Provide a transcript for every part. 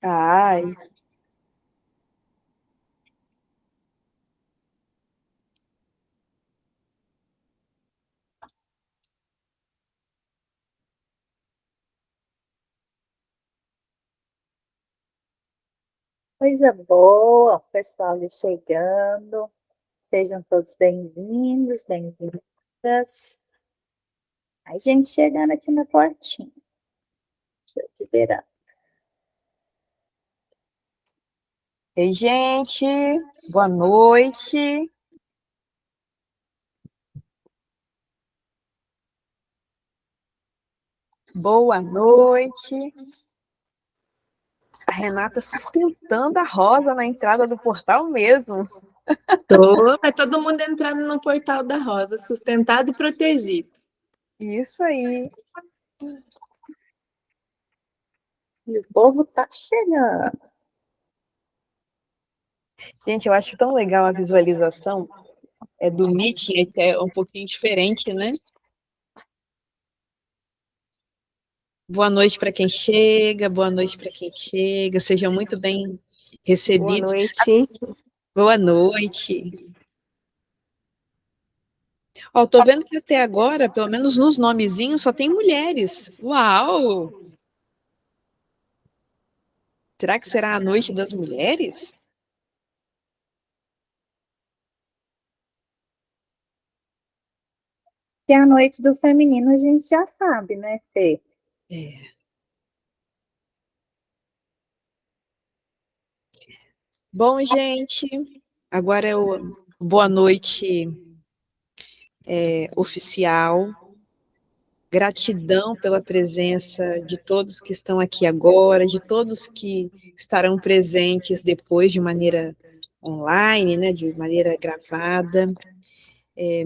Ai, Coisa boa, o pessoal já chegando. Sejam todos bem-vindos, bem-vindas. Aí, gente chegando aqui na portinha. Deixa eu liberar. ei, gente, boa noite. Boa noite. A Renata sustentando a Rosa na entrada do portal mesmo. Vai todo mundo entrando no portal da Rosa, sustentado e protegido. Isso aí. E o povo tá chegando. Gente, eu acho tão legal a visualização do Meeting, que é um pouquinho diferente, né? Boa noite para quem chega, boa noite para quem chega. Sejam muito bem recebidos. Boa noite. Boa noite. Ó, tô vendo que até agora, pelo menos nos nomezinhos, só tem mulheres. Uau! Será que será a noite das mulheres? E a noite do feminino a gente já sabe, né, Fê? É. Bom, gente, agora é o boa noite oficial. Gratidão pela presença de todos que estão aqui agora, de todos que estarão presentes depois de maneira online, né, de maneira gravada.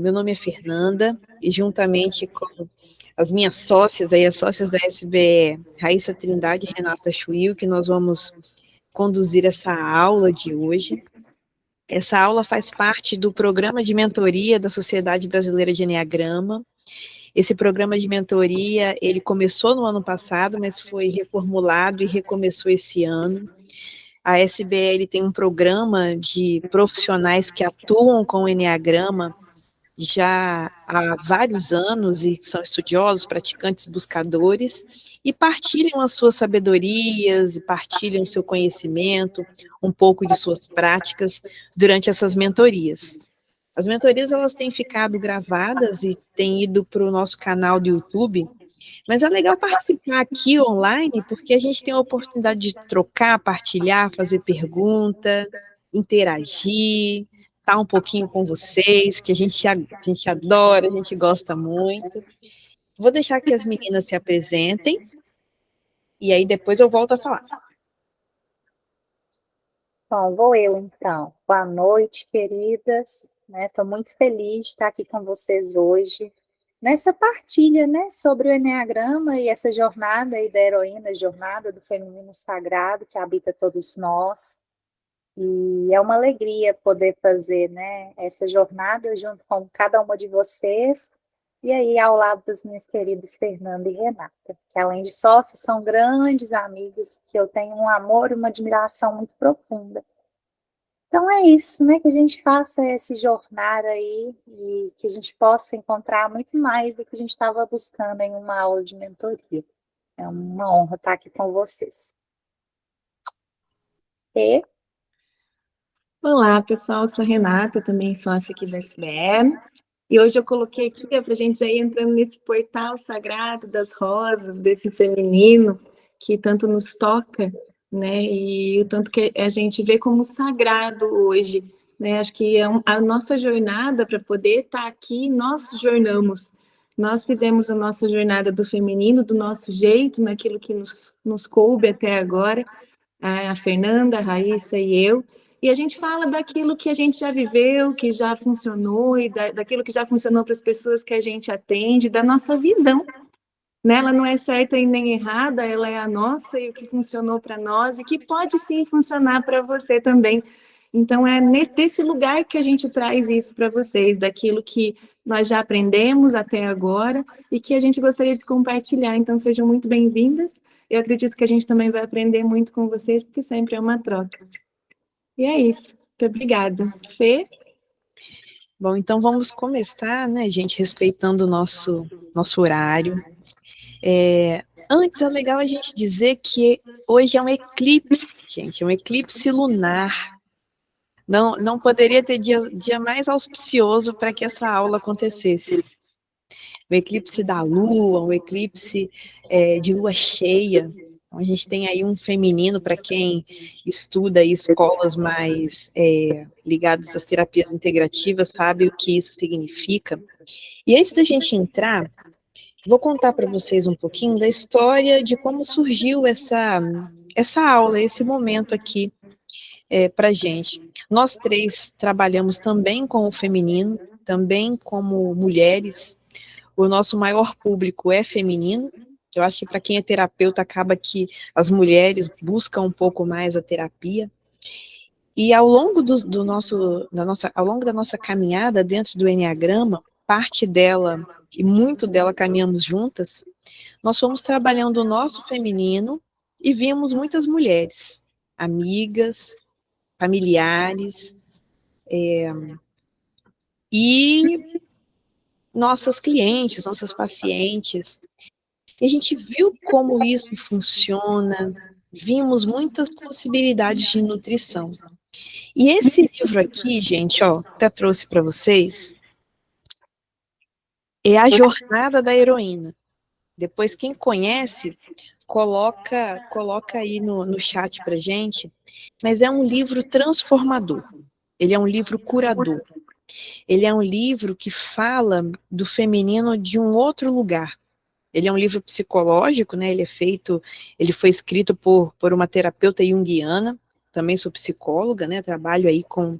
Meu nome é Fernanda e juntamente com as minhas sócias, aí, as sócias da SBE, Raíssa Trindade e Renata Chuil, que nós vamos conduzir essa aula de hoje. Essa aula faz parte do programa de mentoria da Sociedade Brasileira de Eneagrama. Esse programa de mentoria, ele começou no ano passado, mas foi reformulado e recomeçou esse ano. A SBL tem um programa de profissionais que atuam com o Eneagrama já há vários anos e são estudiosos, praticantes, buscadores, e partilham as suas sabedorias, partilham o seu conhecimento, um pouco de suas práticas durante essas mentorias. As mentorias, elas têm ficado gravadas e têm ido para o nosso canal do YouTube, mas é legal participar aqui online, porque a gente tem a oportunidade de trocar, partilhar, fazer pergunta, interagir, estar um pouquinho com vocês, que a gente adora, a gente gosta muito. Vou deixar que as meninas se apresentem, e aí depois eu volto a falar. Bom, vou eu então. Boa noite, queridas. Estou muito feliz de estar aqui com vocês hoje, nessa partilha, né, sobre o Eneagrama e essa jornada aí da heroína, jornada do feminino sagrado que habita todos nós. E é uma alegria poder fazer, né, essa jornada junto com cada uma de vocês, e aí ao lado das minhas queridas Fernanda e Renata, que além de sócias, são grandes amigas, que eu tenho um amor e uma admiração muito profunda. Então é isso, né? Que a gente faça esse jornada aí e que a gente possa encontrar muito mais do que a gente estava buscando em uma aula de mentoria. É uma honra estar aqui com vocês. E Olá, pessoal, eu sou a Renata, também sócia aqui da SBE. E hoje eu coloquei aqui para a gente já ir entrando nesse portal sagrado das rosas, desse feminino que tanto nos toca, né? E o tanto que a gente vê como sagrado hoje, né? Acho que a nossa jornada para poder estar aqui, nós jornamos. Nós fizemos a nossa jornada do feminino, do nosso jeito, naquilo que nos coube até agora, a Fernanda, a Raíssa e eu. E a gente fala daquilo que a gente já viveu, que já funcionou, e daquilo que já funcionou para as pessoas que a gente atende, da nossa visão. Né? Ela não é certa e nem errada, ela é a nossa e o que funcionou para nós, e que pode sim funcionar para você também. Então, é desse lugar que a gente traz isso para vocês, daquilo que nós já aprendemos até agora e que a gente gostaria de compartilhar. Então, sejam muito bem-vindas. Eu acredito que a gente também vai aprender muito com vocês, porque sempre é uma troca. E é isso. Muito obrigada. Fê? Bom, então vamos começar, né, gente, respeitando o nosso horário. Antes, é legal a gente dizer que hoje é um eclipse, gente, é um eclipse lunar. Não poderia ter dia mais auspicioso para que essa aula acontecesse. O eclipse da lua, um eclipse de lua cheia. Então, a gente tem aí um feminino para quem estuda escolas mais ligadas às terapias integrativas, sabe o que isso significa. E antes da gente entrar, vou contar para vocês um pouquinho da história de como surgiu essa aula, esse momento aqui para gente. Nós três trabalhamos também com o feminino, também como mulheres. O nosso maior público é feminino. Eu acho que para quem é terapeuta acaba que as mulheres buscam um pouco mais a terapia. E ao longo ao longo da nossa caminhada dentro do Enneagrama, parte dela e muito dela caminhamos juntas, nós fomos trabalhando o nosso feminino e vimos muitas mulheres, amigas, familiares, e nossas clientes, nossas pacientes. E a gente viu como isso funciona, vimos muitas possibilidades de nutrição. E esse livro aqui, gente, ó, até trouxe para vocês, é A Jornada da Heroína. Depois, quem conhece, coloca aí no chat pra gente. Mas é um livro transformador. Ele é um livro curador. Ele é um livro que fala do feminino de um outro lugar. Ele é um livro psicológico, né? Ele foi escrito por uma terapeuta junguiana. Também sou psicóloga, né? Trabalho aí com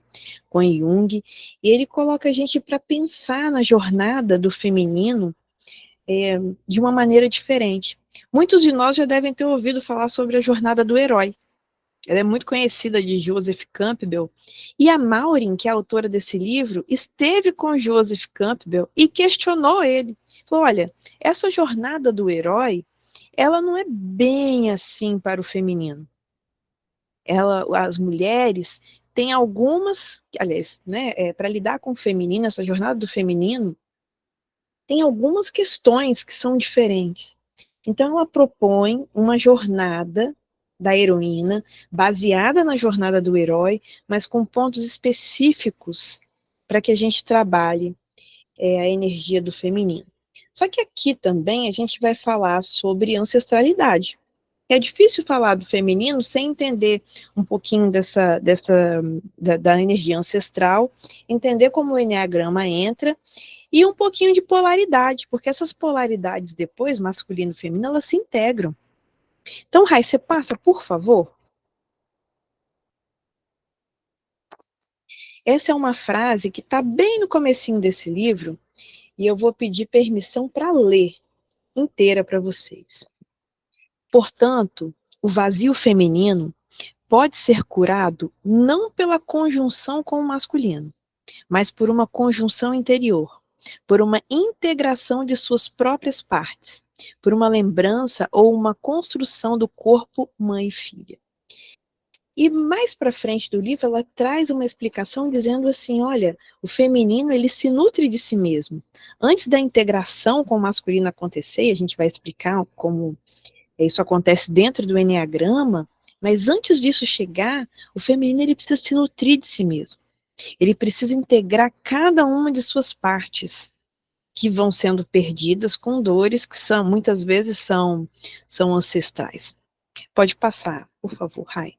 Jung. E ele coloca a gente para pensar na jornada do feminino de uma maneira diferente. Muitos de nós já devem ter ouvido falar sobre a jornada do herói. Ela é muito conhecida de Joseph Campbell. E a Maureen, que é a autora desse livro, esteve com Joseph Campbell e questionou ele. Falou, olha, essa jornada do herói, ela não é bem assim para o feminino. As mulheres têm algumas, aliás, né, para lidar com o feminino, essa jornada do feminino, tem algumas questões que são diferentes. Então, ela propõe uma jornada da heroína, baseada na jornada do herói, mas com pontos específicos para que a gente trabalhe a energia do feminino. Só que aqui também a gente vai falar sobre ancestralidade. É difícil falar do feminino sem entender um pouquinho da energia ancestral, entender como o Enneagrama entra, e um pouquinho de polaridade, porque essas polaridades depois, masculino e feminino, elas se integram. Então, Rai, você passa, por favor? Essa é uma frase que está bem no comecinho desse livro, e eu vou pedir permissão para ler inteira para vocês. Portanto, o vazio feminino pode ser curado não pela conjunção com o masculino, mas por uma conjunção interior, por uma integração de suas próprias partes, por uma lembrança ou uma construção do corpo mãe e filha. E mais para frente do livro, ela traz uma explicação dizendo assim, olha, o feminino, ele se nutre de si mesmo. Antes da integração com o masculino acontecer, e a gente vai explicar como isso acontece dentro do Enneagrama, mas antes disso chegar, o feminino, ele precisa se nutrir de si mesmo. Ele precisa integrar cada uma de suas partes, que vão sendo perdidas com dores que muitas vezes são ancestrais. Pode passar, por favor, Rai.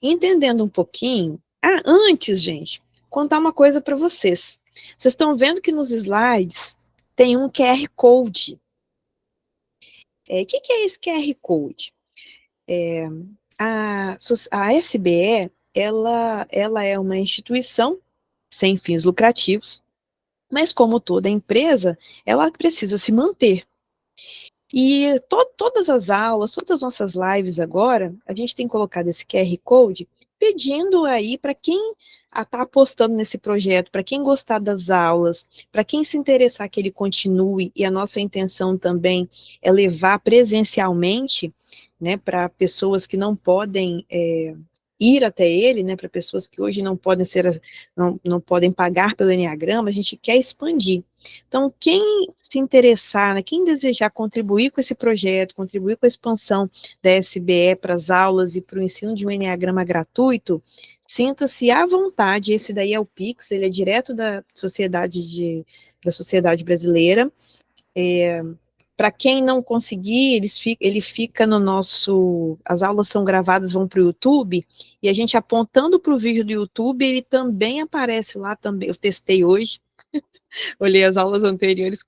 Entendendo um pouquinho. Antes, gente, contar uma coisa para vocês. Vocês estão vendo que nos slides tem um QR Code. O que é esse QR Code? A SBE, ela é uma instituição sem fins lucrativos, mas como toda empresa, ela precisa se manter. E todas as aulas, todas as nossas lives agora, a gente tem colocado esse QR Code pedindo aí para quem está apostando nesse projeto, para quem gostar das aulas, para quem se interessar que ele continue, e a nossa intenção também é levar presencialmente, né, para pessoas que não podem ir até ele, né, para pessoas que hoje não podem não podem pagar pelo Enneagrama, a gente quer expandir. Então, quem se interessar, né, quem desejar contribuir com esse projeto, contribuir com a expansão da SBE para as aulas e para o ensino de um Enneagrama gratuito, sinta-se à vontade. Esse daí é o Pix, ele é direto da Sociedade Brasileira. Para quem não conseguir, ele fica no nosso... As aulas são gravadas, vão para o YouTube, e a gente apontando para o vídeo do YouTube, ele também aparece lá também. Eu testei hoje, olhei as aulas anteriores,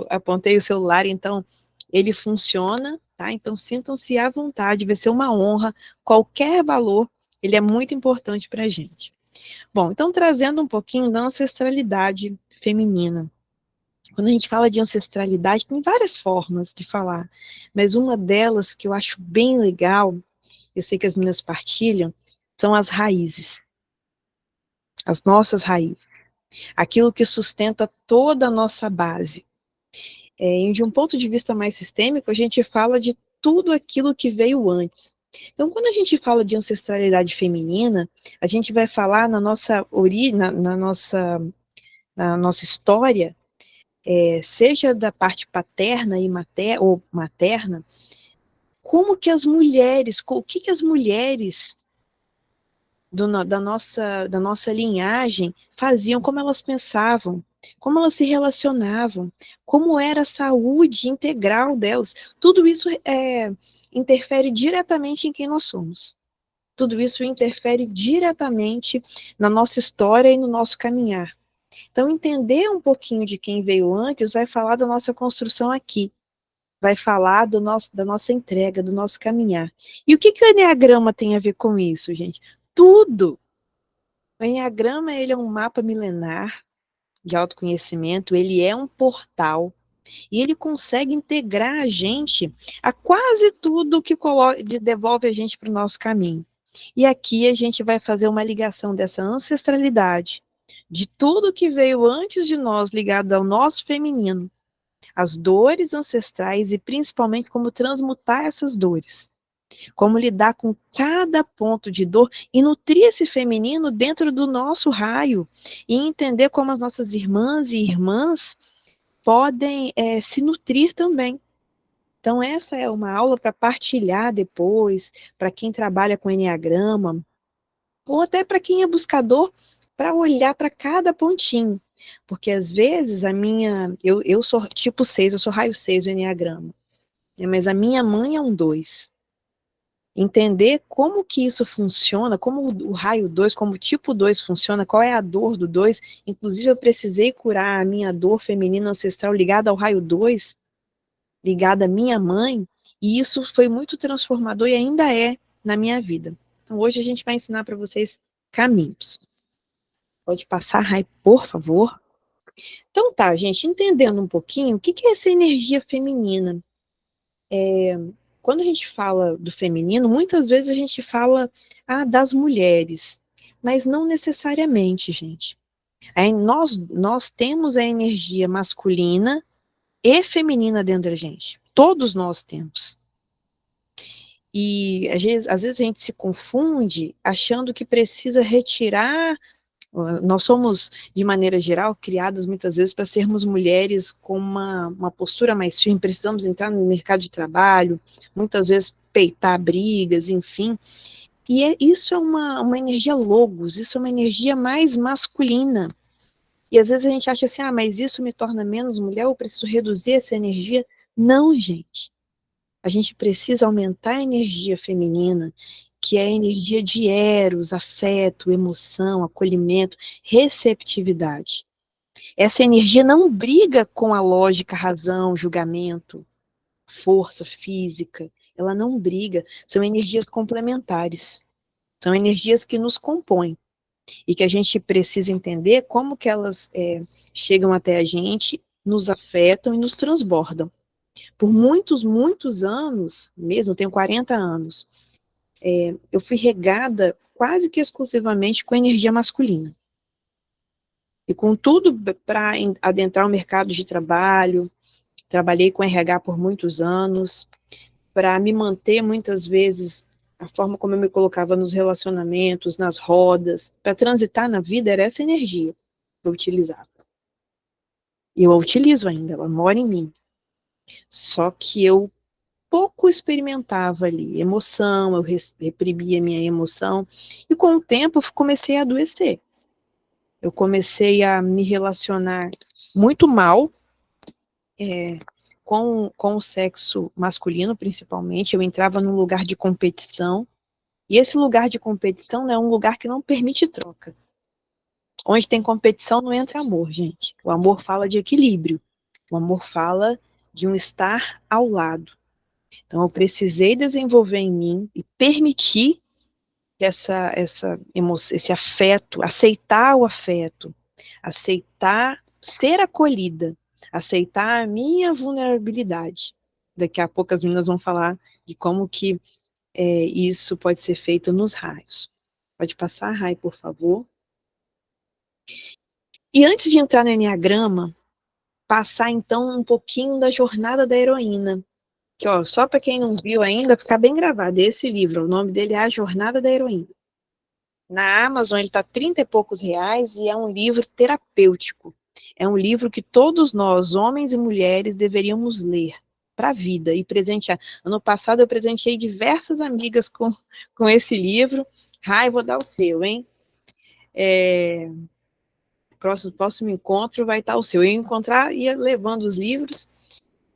apontei o celular, então ele funciona, tá? Então sintam-se à vontade, vai ser uma honra, qualquer valor, ele é muito importante para a gente. Bom, então trazendo um pouquinho da ancestralidade feminina. Quando a gente fala de ancestralidade, tem várias formas de falar, mas uma delas que eu acho bem legal, eu sei que as meninas partilham, são as raízes, as nossas raízes, aquilo que sustenta toda a nossa base. E de um ponto de vista mais sistêmico, a gente fala de tudo aquilo que veio antes. Então, quando a gente fala de ancestralidade feminina, a gente vai falar na nossa origem, na nossa história, seja da parte paterna ou materna, como que as mulheres, o que que as mulheres da nossa linhagem faziam, como elas pensavam, como elas se relacionavam, como era a saúde integral delas. Tudo isso interfere diretamente em quem nós somos. Tudo isso interfere diretamente na nossa história e no nosso caminhar. Então, entender um pouquinho de quem veio antes vai falar da nossa construção aqui, vai falar da nossa entrega, do nosso caminhar. E o que o Enneagrama tem a ver com isso, gente? Tudo! O Enneagrama, ele é um mapa milenar de autoconhecimento, ele é um portal, e ele consegue integrar a gente a quase tudo que devolve a gente para o nosso caminho. E aqui a gente vai fazer uma ligação dessa ancestralidade, de tudo que veio antes de nós, ligado ao nosso feminino, as dores ancestrais e principalmente como transmutar essas dores. Como lidar com cada ponto de dor e nutrir esse feminino dentro do nosso raio e entender como as nossas irmãs e irmãs podem se nutrir também. Então essa é uma aula para partilhar depois, para quem trabalha com Enneagrama, ou até para quem é buscador, para olhar para cada pontinho. Porque às vezes eu sou tipo 6, eu sou raio 6 do Enneagrama, né, mas a minha mãe é um 2. Entender como que isso funciona, como o raio 2, como o tipo 2 funciona, qual é a dor do 2. Inclusive, eu precisei curar a minha dor feminina ancestral ligada ao raio 2, ligada à minha mãe, e isso foi muito transformador e ainda é na minha vida. Então, hoje a gente vai ensinar para vocês caminhos. Pode passar, Rai, por favor? Então tá, gente, entendendo um pouquinho, o que é essa energia feminina? Quando a gente fala do feminino, muitas vezes a gente fala das mulheres, mas não necessariamente, gente. Nós temos a energia masculina e feminina dentro da gente. Todos nós temos. E às vezes a gente se confunde achando que precisa retirar. Nós somos, de maneira geral, criadas muitas vezes para sermos mulheres com uma postura mais firme, precisamos entrar no mercado de trabalho, muitas vezes peitar brigas, enfim. E isso é uma energia logos, isso é uma energia mais masculina. E às vezes a gente acha assim, mas isso me torna menos mulher, eu preciso reduzir essa energia. Não, gente. A gente precisa aumentar a energia feminina, que é a energia de eros, afeto, emoção, acolhimento, receptividade. Essa energia não briga com a lógica, razão, julgamento, força física. Ela não briga. São energias complementares. São energias que nos compõem. E que a gente precisa entender como que elas chegam até a gente, nos afetam e nos transbordam. Por muitos, muitos anos, mesmo, eu tenho 40 anos, eu fui regada quase que exclusivamente com energia masculina. E com tudo para adentrar o mercado de trabalho, trabalhei com RH por muitos anos, para me manter muitas vezes, a forma como eu me colocava nos relacionamentos, nas rodas, para transitar na vida, era essa energia que eu utilizava. E eu a utilizo ainda, ela mora em mim. Só que eu pouco experimentava ali emoção, eu reprimia minha emoção, e com o tempo eu comecei a adoecer. Eu comecei a me relacionar muito mal com o sexo masculino, principalmente. Eu entrava num lugar de competição, e esse lugar de competição é um lugar que não permite troca. Onde tem competição não entra amor, gente. O amor fala de equilíbrio. O amor fala de um estar ao lado. Então, eu precisei desenvolver em mim e permitir esse afeto, aceitar o afeto, aceitar ser acolhida, aceitar a minha vulnerabilidade. Daqui a pouco as meninas vão falar de como que isso pode ser feito nos raios. Pode passar, Rai, por favor. E antes de entrar no Enneagrama, passar então um pouquinho da jornada da heroína. Que, ó, só para quem não viu ainda, ficar bem gravado, esse livro, o nome dele é A Jornada da Heroína. Na Amazon ele está 30 e poucos reais e é um livro terapêutico. É um livro que todos nós, homens e mulheres, deveríamos ler para a vida e presentear. Ano passado eu presenteei diversas amigas com esse livro. Vou dar o seu, hein? Próximo encontro vai estar o seu. Eu ia encontrar, ia levando os livros,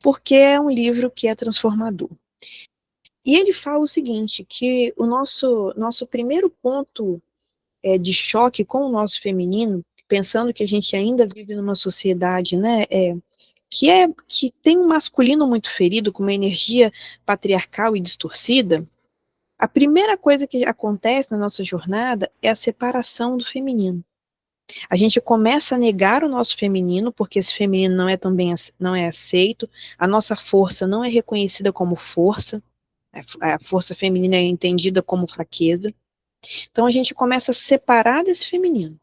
porque é um livro que é transformador. E ele fala o seguinte, que o nosso primeiro ponto de choque com o nosso feminino, pensando que a gente ainda vive numa sociedade, né, que tem um masculino muito ferido, com uma energia patriarcal e distorcida, a primeira coisa que acontece na nossa jornada é a separação do feminino. A gente começa a negar o nosso feminino, porque esse feminino não é aceito, a nossa força não é reconhecida como força, a força feminina é entendida como fraqueza. Então a gente começa a separar desse feminino.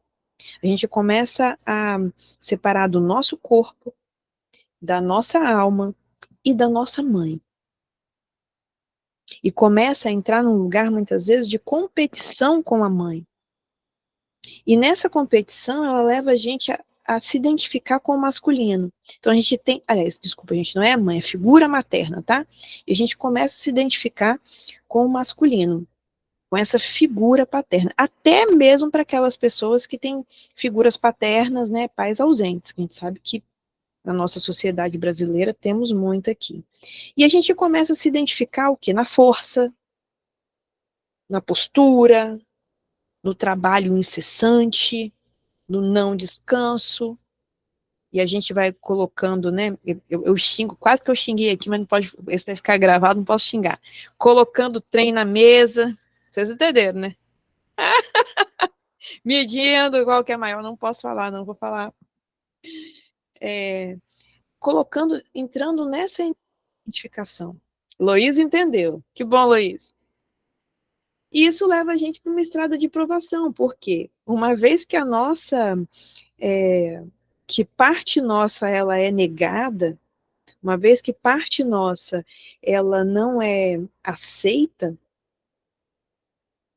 A gente começa a separar do nosso corpo, da nossa alma e da nossa mãe. E começa a entrar num lugar, muitas vezes, de competição com a mãe. E nessa competição, ela leva a gente a se identificar com o masculino. Então a gente tem, aliás, desculpa, a gente não é a mãe, é a figura materna, tá? E a gente começa a se identificar com o masculino, com essa figura paterna, até mesmo para aquelas pessoas que têm figuras paternas, né, pais ausentes, que a gente sabe que na nossa sociedade brasileira temos muito aqui. E a gente começa a se identificar o quê? Na força, na postura, no trabalho incessante, no não descanso, e a gente vai colocando, né, eu xingo, quase que eu xinguei aqui, mas não pode, esse vai ficar gravado, não posso xingar, colocando trem na mesa, vocês entenderam, né? Medindo qual que é maior, não posso falar, não vou falar. Entrando nessa identificação. Luiz entendeu. Que bom, Luiz. E isso leva a gente para uma estrada de provação, porque uma vez que que parte nossa ela é negada, uma vez que parte nossa ela não é aceita,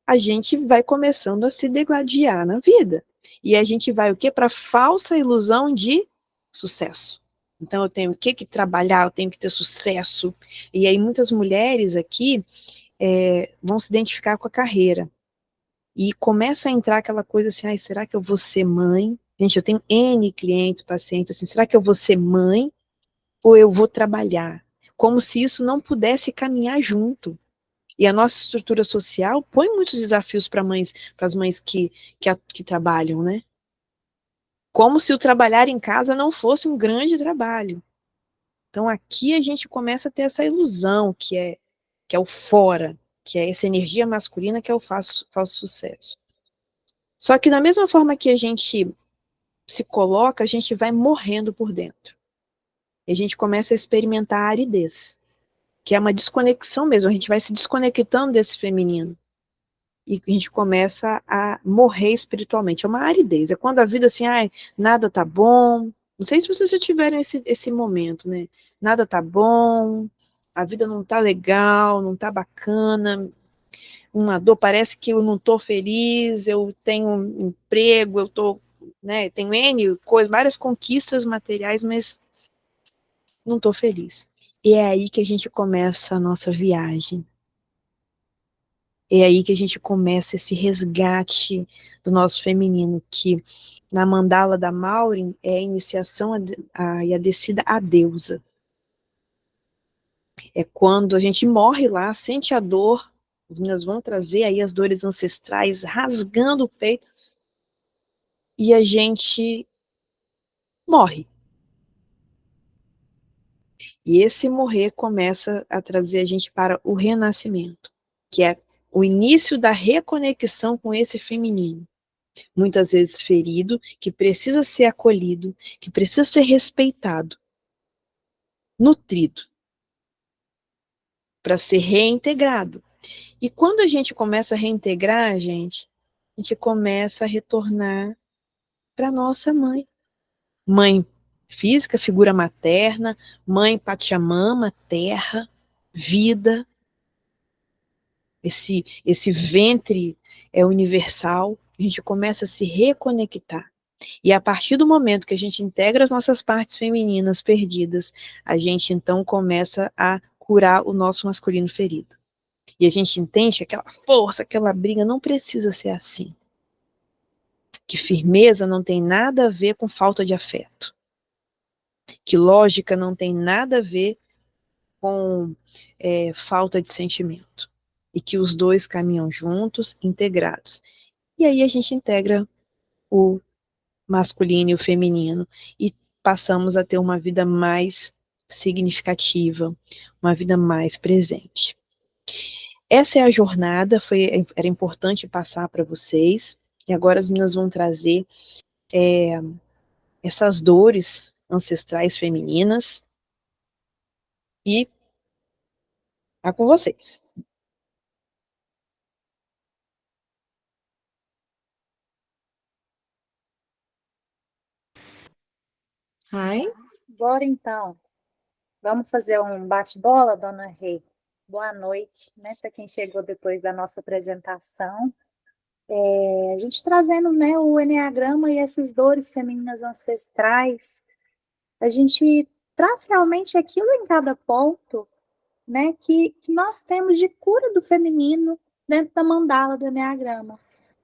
a gente vai começando a se degladiar na vida. E a gente vai o quê? Para a falsa ilusão de sucesso. Então eu tenho que trabalhar, eu tenho que ter sucesso. E aí muitas mulheres aqui vão se identificar com a carreira. E começa a entrar aquela coisa assim, será que eu vou ser mãe? Gente, eu tenho N clientes, pacientes, assim, será que eu vou ser mãe ou eu vou trabalhar? Como se isso não pudesse caminhar junto. E a nossa estrutura social põe muitos desafios para as mães que trabalham, né? Como se o trabalhar em casa não fosse um grande trabalho. Então aqui a gente começa a ter essa ilusão que é o fora, que é essa energia masculina que é o falso sucesso. Só que da mesma forma que a gente se coloca, a gente vai morrendo por dentro. e a gente começa a experimentar a aridez, que é uma desconexão mesmo, a gente vai se desconectando desse feminino, e a gente começa a morrer espiritualmente, é uma aridez, é quando a vida assim, ai, nada tá bom, não sei se vocês já tiveram esse momento, né, nada tá bom, a vida não tá legal, não tá bacana, uma dor, parece que eu não tô feliz, eu tenho um emprego, eu tô, né, tenho N coisas, várias conquistas materiais, mas não tô feliz. E é aí que a gente começa a nossa viagem. É aí que a gente começa esse resgate do nosso feminino, que na mandala da Maureen é a iniciação e a descida à deusa. É quando a gente morre lá, sente a dor, as meninas vão trazer aí as dores ancestrais, rasgando o peito, e a gente morre. E esse morrer começa a trazer a gente para o renascimento, que é o início da reconexão com esse feminino, muitas vezes ferido, que precisa ser acolhido, que precisa ser respeitado, nutrido, para ser reintegrado. E quando a gente começa a reintegrar, a gente começa a retornar para nossa mãe. Mãe física, figura materna, mãe Pachamama, terra, vida, esse ventre é universal, a gente começa a se reconectar. E a partir do momento que a gente integra as nossas partes femininas perdidas, a gente então começa a curar o nosso masculino ferido. E a gente entende que aquela força, aquela briga não precisa ser assim. Que firmeza não tem nada a ver com falta de afeto. Que lógica não tem nada a ver com falta de sentimento. E que os dois caminham juntos, integrados. E aí a gente integra o masculino e o feminino e passamos a ter uma vida mais significativa, uma vida mais presente. Essa é a jornada, era importante passar para vocês, e agora as meninas vão trazer essas dores ancestrais femininas, e tá com vocês. Ai, Bora então. Vamos fazer um bate-bola, dona Rei? Boa noite, né, para quem chegou depois da nossa apresentação. A gente trazendo, né, o enneagrama e essas dores femininas ancestrais, a gente traz realmente aquilo em cada ponto, né, que nós temos de cura do feminino dentro da mandala do enneagrama.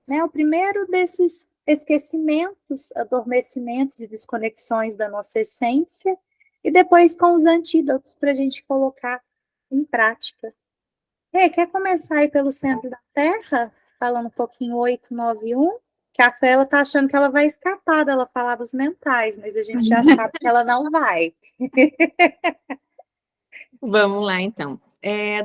Né, o primeiro desses esquecimentos, adormecimentos e desconexões da nossa essência, e depois com os antídotos para a gente colocar em prática. Quer começar aí pelo centro da Terra, falando um pouquinho 891? Que a Fé, ela tá achando que ela vai escapar dela falar dos mentais, mas a gente já sabe que ela não vai. vamos lá então.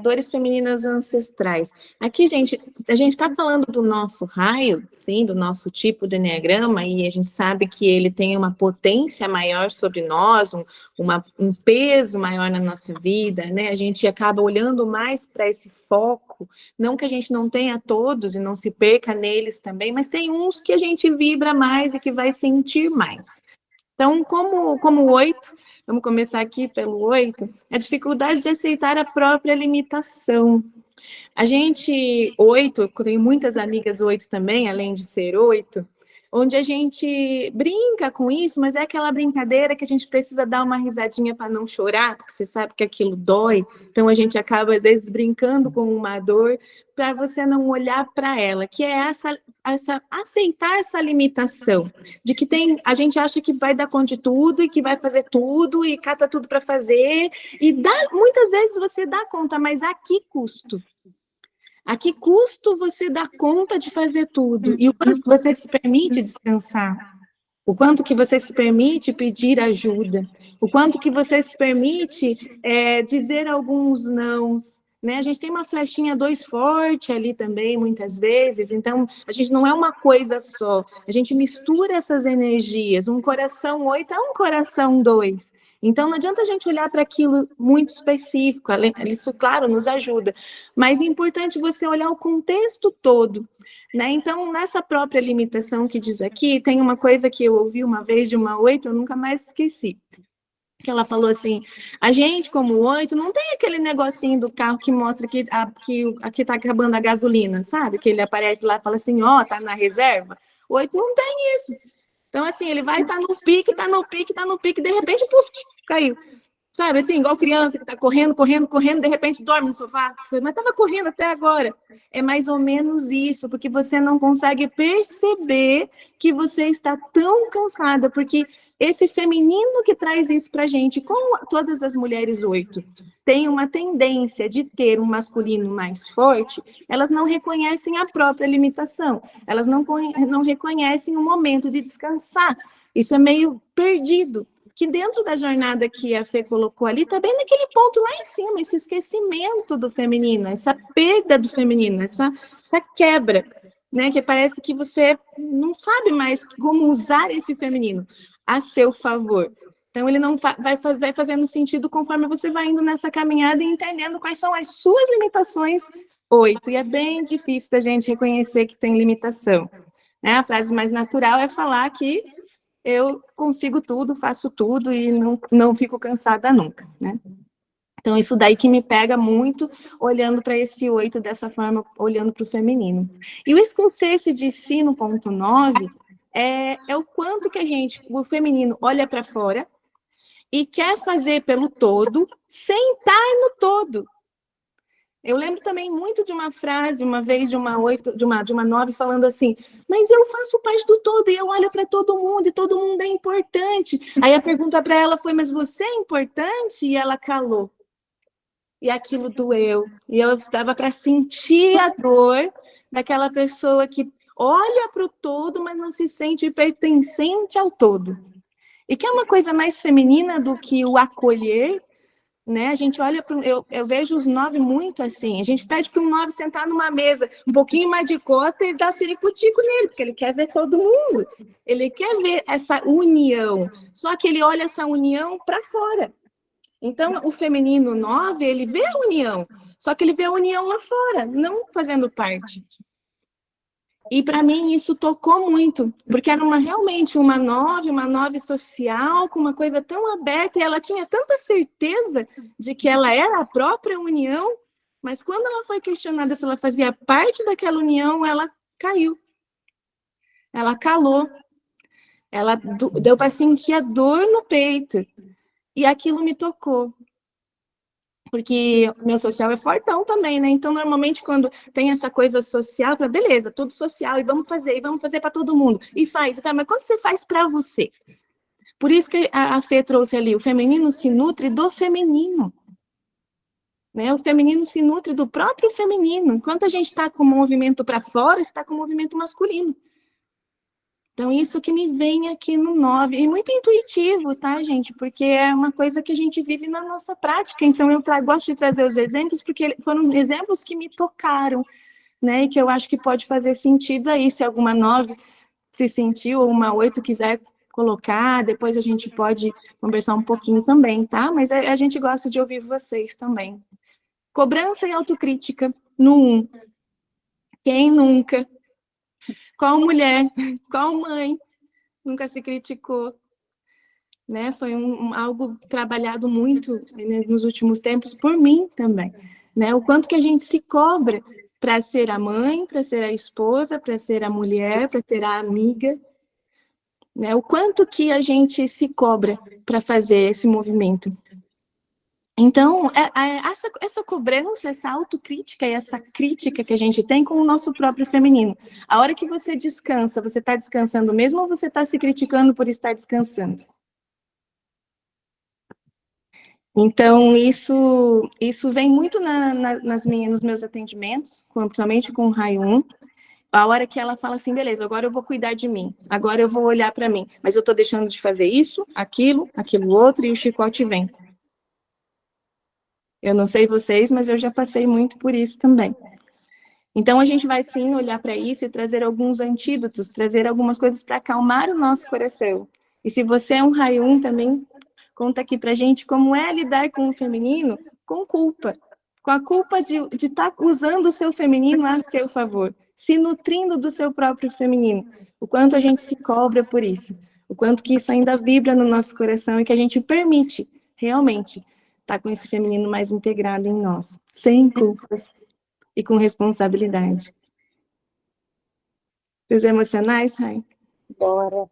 Dores femininas ancestrais. Aqui, gente, a gente está falando do nosso raio, sim, do nosso tipo de enneagrama, e a gente sabe que ele tem uma potência maior sobre nós, um peso maior na nossa vida, né? A gente acaba olhando mais para esse foco, não que a gente não tenha todos e não se perca neles também, mas tem uns que a gente vibra mais e que vai sentir mais. Então, como o 8, vamos começar aqui pelo 8, a dificuldade de aceitar a própria limitação. A gente, 8, eu tenho muitas amigas 8 também, além de ser 8, onde a gente brinca com isso, mas é aquela brincadeira que a gente precisa dar uma risadinha para não chorar, porque você sabe que aquilo dói, então a gente acaba, às vezes, brincando com uma dor, para você não olhar para ela, que é aceitar essa limitação, de que a gente acha que vai dar conta de tudo, e que vai fazer tudo, e cata tudo para fazer, e muitas vezes você dá conta, mas a que custo? A que custo você dá conta de fazer tudo? E o quanto que você se permite descansar? O quanto que você se permite pedir ajuda? O quanto que você se permite dizer alguns nãos? Né? A gente tem uma flechinha 2 forte ali também, muitas vezes. Então, a gente não é uma coisa só. A gente mistura essas energias. Um coração 8 é um coração 2. Então, não adianta a gente olhar para aquilo muito específico, isso, claro, nos ajuda, mas é importante você olhar o contexto todo, né? Então, nessa própria limitação que diz aqui, tem uma coisa que eu ouvi uma vez de uma 8, eu nunca mais esqueci, que ela falou assim, a gente, como 8, não tem aquele negocinho do carro que mostra que aqui está acabando a gasolina, sabe? Que ele aparece lá e fala assim, ó, tá na reserva. O 8 não tem isso. Então, assim, ele vai estar no pique, de repente, puf, caiu. Sabe, assim, igual criança que está correndo, de repente dorme no sofá. Mas estava correndo até agora. É mais ou menos isso, porque você não consegue perceber que você está tão cansada, porque esse feminino que traz isso para a gente, como todas as mulheres 8, têm uma tendência de ter um masculino mais forte, elas não reconhecem a própria limitação, elas não reconhecem o momento de descansar. Isso é meio perdido. Que dentro da jornada que a Fê colocou ali, está bem naquele ponto lá em cima, esse esquecimento do feminino, essa perda do feminino, essa quebra, né? Que parece que você não sabe mais como usar esse feminino a seu favor. Então, ele não vai fazendo sentido conforme você vai indo nessa caminhada e entendendo quais são as suas limitações 8. E é bem difícil da gente reconhecer que tem limitação. Né? A frase mais natural é falar que eu consigo tudo, faço tudo e não fico cansada nunca, né? Então, isso daí que me pega muito, olhando para esse 8 dessa forma, olhando para o feminino. E o esquecer-se de si no ponto 9 é o quanto que o feminino olha para fora e quer fazer pelo todo, sem estar no todo. Eu lembro também muito de uma frase, uma vez, de uma 8, de uma 9, falando assim, mas eu faço parte do todo, e eu olho para todo mundo, e todo mundo é importante. Aí a pergunta para ela foi, mas você é importante? E ela calou. E aquilo doeu. E eu estava para sentir a dor daquela pessoa que olha para o todo, mas não se sente pertencente ao todo. E que é uma coisa mais feminina do que o acolher, né? A gente olha para eu vejo os 9 muito assim. A gente pede para um 9 sentar numa mesa um pouquinho mais de costa e dar ciricutico nele, porque ele quer ver todo mundo. Ele quer ver essa união. Só que ele olha essa união para fora. Então, o feminino 9, ele vê a união, só que ele vê a união lá fora, não fazendo parte. E para mim isso tocou muito, porque era realmente uma 9 social, com uma coisa tão aberta, e ela tinha tanta certeza de que ela era a própria união, mas quando ela foi questionada se ela fazia parte daquela união, ela caiu. Ela calou. Ela deu para sentir a dor no peito. E aquilo me tocou. Porque o meu social é fortão também, né? Então, normalmente, quando tem essa coisa social, eu falo, beleza, tudo social, e vamos fazer para todo mundo. E faz, mas quando você faz para você? Por isso que a Fê trouxe ali, o feminino se nutre do feminino. Né? O feminino se nutre do próprio feminino. Enquanto a gente está com o movimento para fora, está com o movimento masculino. Então, isso que me vem aqui no 9. E muito intuitivo, tá, gente? Porque é uma coisa que a gente vive na nossa prática. Então, eu gosto de trazer os exemplos, porque foram exemplos que me tocaram, né? E que eu acho que pode fazer sentido aí, se alguma 9 se sentiu, ou uma 8 quiser colocar, depois a gente pode conversar um pouquinho também, tá? Mas a gente gosta de ouvir vocês também. Cobrança e autocrítica no 1. Quem nunca? Qual mulher, qual mãe nunca se criticou? Né? Foi algo trabalhado muito, né, nos últimos tempos por mim também. Né? O quanto que a gente se cobra para ser a mãe, para ser a esposa, para ser a mulher, para ser a amiga. Né? O quanto que a gente se cobra para fazer esse movimento. Então, essa cobrança, essa autocrítica e essa crítica que a gente tem com o nosso próprio feminino. A hora que você descansa, você está descansando mesmo ou você está se criticando por estar descansando? Então, isso vem muito nos meus atendimentos, principalmente com o raio 1. A hora que ela fala assim, beleza, agora eu vou cuidar de mim, agora eu vou olhar para mim, mas eu estou deixando de fazer isso, aquilo outro, e o chicote vem. Eu não sei vocês, mas eu já passei muito por isso também. Então, a gente vai, sim, olhar para isso e trazer alguns antídotos, trazer algumas coisas para acalmar o nosso coração. E se você é um raio 1 também, conta aqui pra gente como é lidar com o feminino com culpa. Com a culpa de estar usando o seu feminino a seu favor, se nutrindo do seu próprio feminino. O quanto a gente se cobra por isso, o quanto que isso ainda vibra no nosso coração e que a gente permite, realmente, estar com esse feminino mais integrado em nós, sem culpas e com responsabilidade. Os emocionais, Rai? Bora.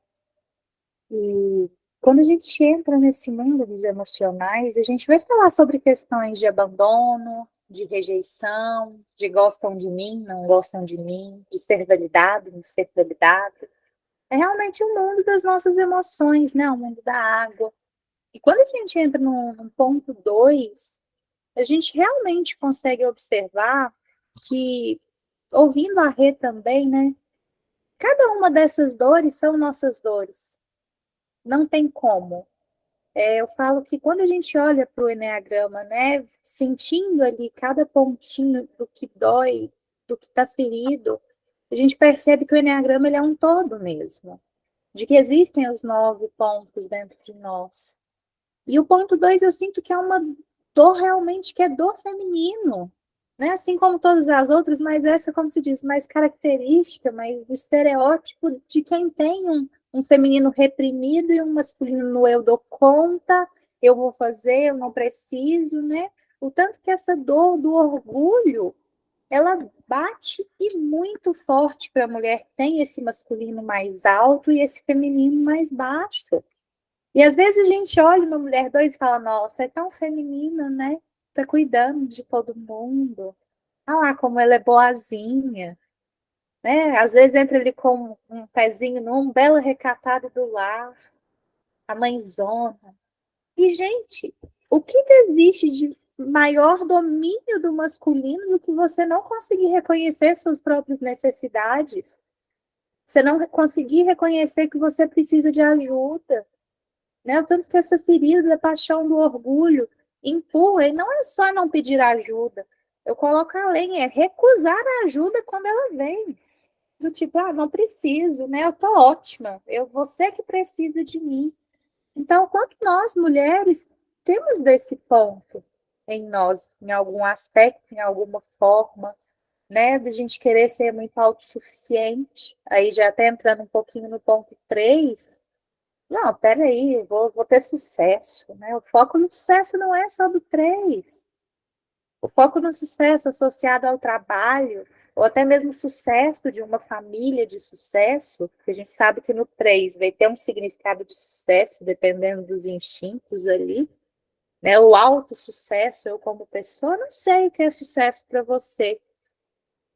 E quando a gente entra nesse mundo dos emocionais, a gente vai falar sobre questões de abandono, de rejeição, de gostam de mim, não gostam de mim, de ser validado, não ser validado. É realmente o mundo das nossas emoções, né? O mundo da água. E quando a gente entra no ponto 2, a gente realmente consegue observar que, ouvindo a Rê também, né? Cada uma dessas dores são nossas dores. Não tem como. Eu falo que quando a gente olha para o Eneagrama, né, sentindo ali cada pontinho do que dói, do que está ferido, a gente percebe que o Eneagrama ele é um todo mesmo, de que existem os 9 pontos dentro de nós. E o ponto 2 eu sinto que é uma dor realmente que é dor feminino, né? Assim como todas as outras, mas essa, como se diz, mais característica, mais do estereótipo de quem tem um feminino reprimido e um masculino no eu dou conta, eu vou fazer, eu não preciso, né? O tanto que essa dor do orgulho, ela bate e muito forte para a mulher que tem esse masculino mais alto e esse feminino mais baixo. E às vezes a gente olha uma mulher 2 e fala, nossa, é tão feminina, né? Tá cuidando de todo mundo. Ah lá, como ela é boazinha. Né? Às vezes entra ali com um pezinho num belo recatado do lar, a mãezona. E, gente, o que existe de maior domínio do masculino do que você não conseguir reconhecer suas próprias necessidades? Você não conseguir reconhecer que você precisa de ajuda. Né? O tanto que essa ferida da paixão do orgulho empurra, e não é só não pedir ajuda. Eu coloco além, é recusar a ajuda quando ela vem. Do tipo, não preciso, né? Eu tô ótima. Você que precisa de mim. Então, quanto nós, mulheres, temos desse ponto em nós, em algum aspecto, em alguma forma, né? De a gente querer ser muito autossuficiente. Aí já até entrando um pouquinho no ponto 3. Não, peraí, vou ter sucesso, né? O foco no sucesso não é só do 3. O foco no sucesso associado ao trabalho, ou até mesmo sucesso de uma família de sucesso, porque a gente sabe que no 3 vai ter um significado de sucesso, dependendo dos instintos ali, né? O autossucesso, eu como pessoa, não sei o que é sucesso para você,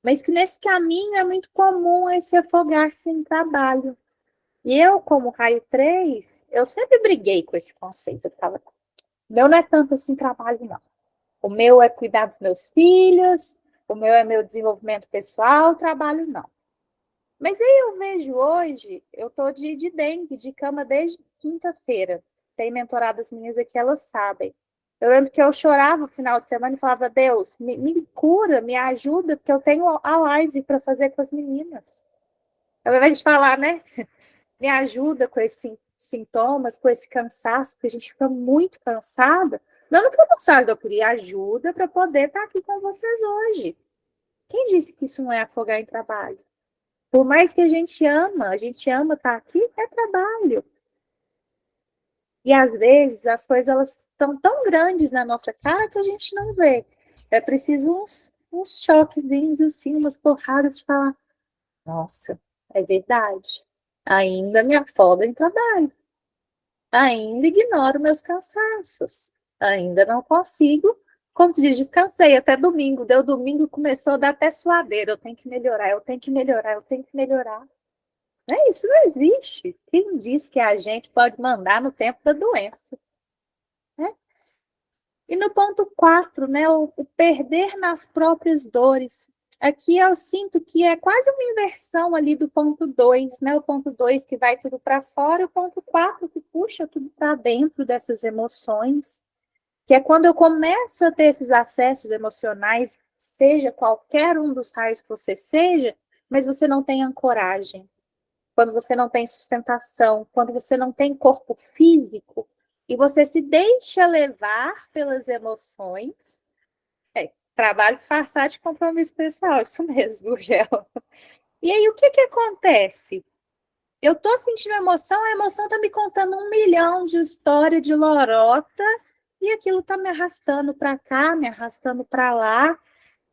mas que nesse caminho é muito comum esse afogar-se em trabalho. E eu, como raio 3, eu sempre briguei com esse conceito. Eu falava, o meu não é tanto assim trabalho, não. O meu é cuidar dos meus filhos, o meu é meu desenvolvimento pessoal, trabalho não. Mas aí eu vejo hoje, eu estou de dengue, de cama desde quinta-feira. Tem mentoradas minhas aqui, elas sabem. Eu lembro que eu chorava no final de semana e falava, Deus, me cura, me ajuda, porque eu tenho a live para fazer com as meninas. Ao invés de falar, né? Me ajuda com esses sintomas, com esse cansaço, porque a gente fica muito cansada. Não que eu não saiba, eu queria ajuda para poder estar aqui com vocês hoje. Quem disse que isso não é afogar em trabalho? Por mais que a gente ama estar aqui, é trabalho. E às vezes as coisas elas estão tão grandes na nossa cara que a gente não vê. É preciso uns choquezinhos assim, umas porradas de falar, nossa, é verdade. Ainda me afogo em trabalho. Ainda ignoro meus cansaços. Ainda não consigo. Como tu diz, descansei até domingo. Deu domingo, começou a dar até suadeira. Eu tenho que melhorar, eu tenho que melhorar, eu tenho que melhorar. Isso não existe. Quem diz que a gente pode mandar no tempo da doença? Né? E no ponto 4, né, o perder nas próprias dores. Aqui eu sinto que é quase uma inversão ali do ponto 2, né? O ponto 2 que vai tudo para fora, e o ponto 4 que puxa tudo para dentro dessas emoções, que é quando eu começo a ter esses acessos emocionais, seja qualquer um dos raios que você seja, mas você não tem ancoragem, quando você não tem sustentação, quando você não tem corpo físico, e você se deixa levar pelas emoções. Trabalho disfarçado de compromisso pessoal, isso mesmo, Gel. E aí, o que acontece? Eu tô sentindo emoção, a emoção tá me contando 1 milhão de história de lorota, e aquilo tá me arrastando para cá, me arrastando para lá,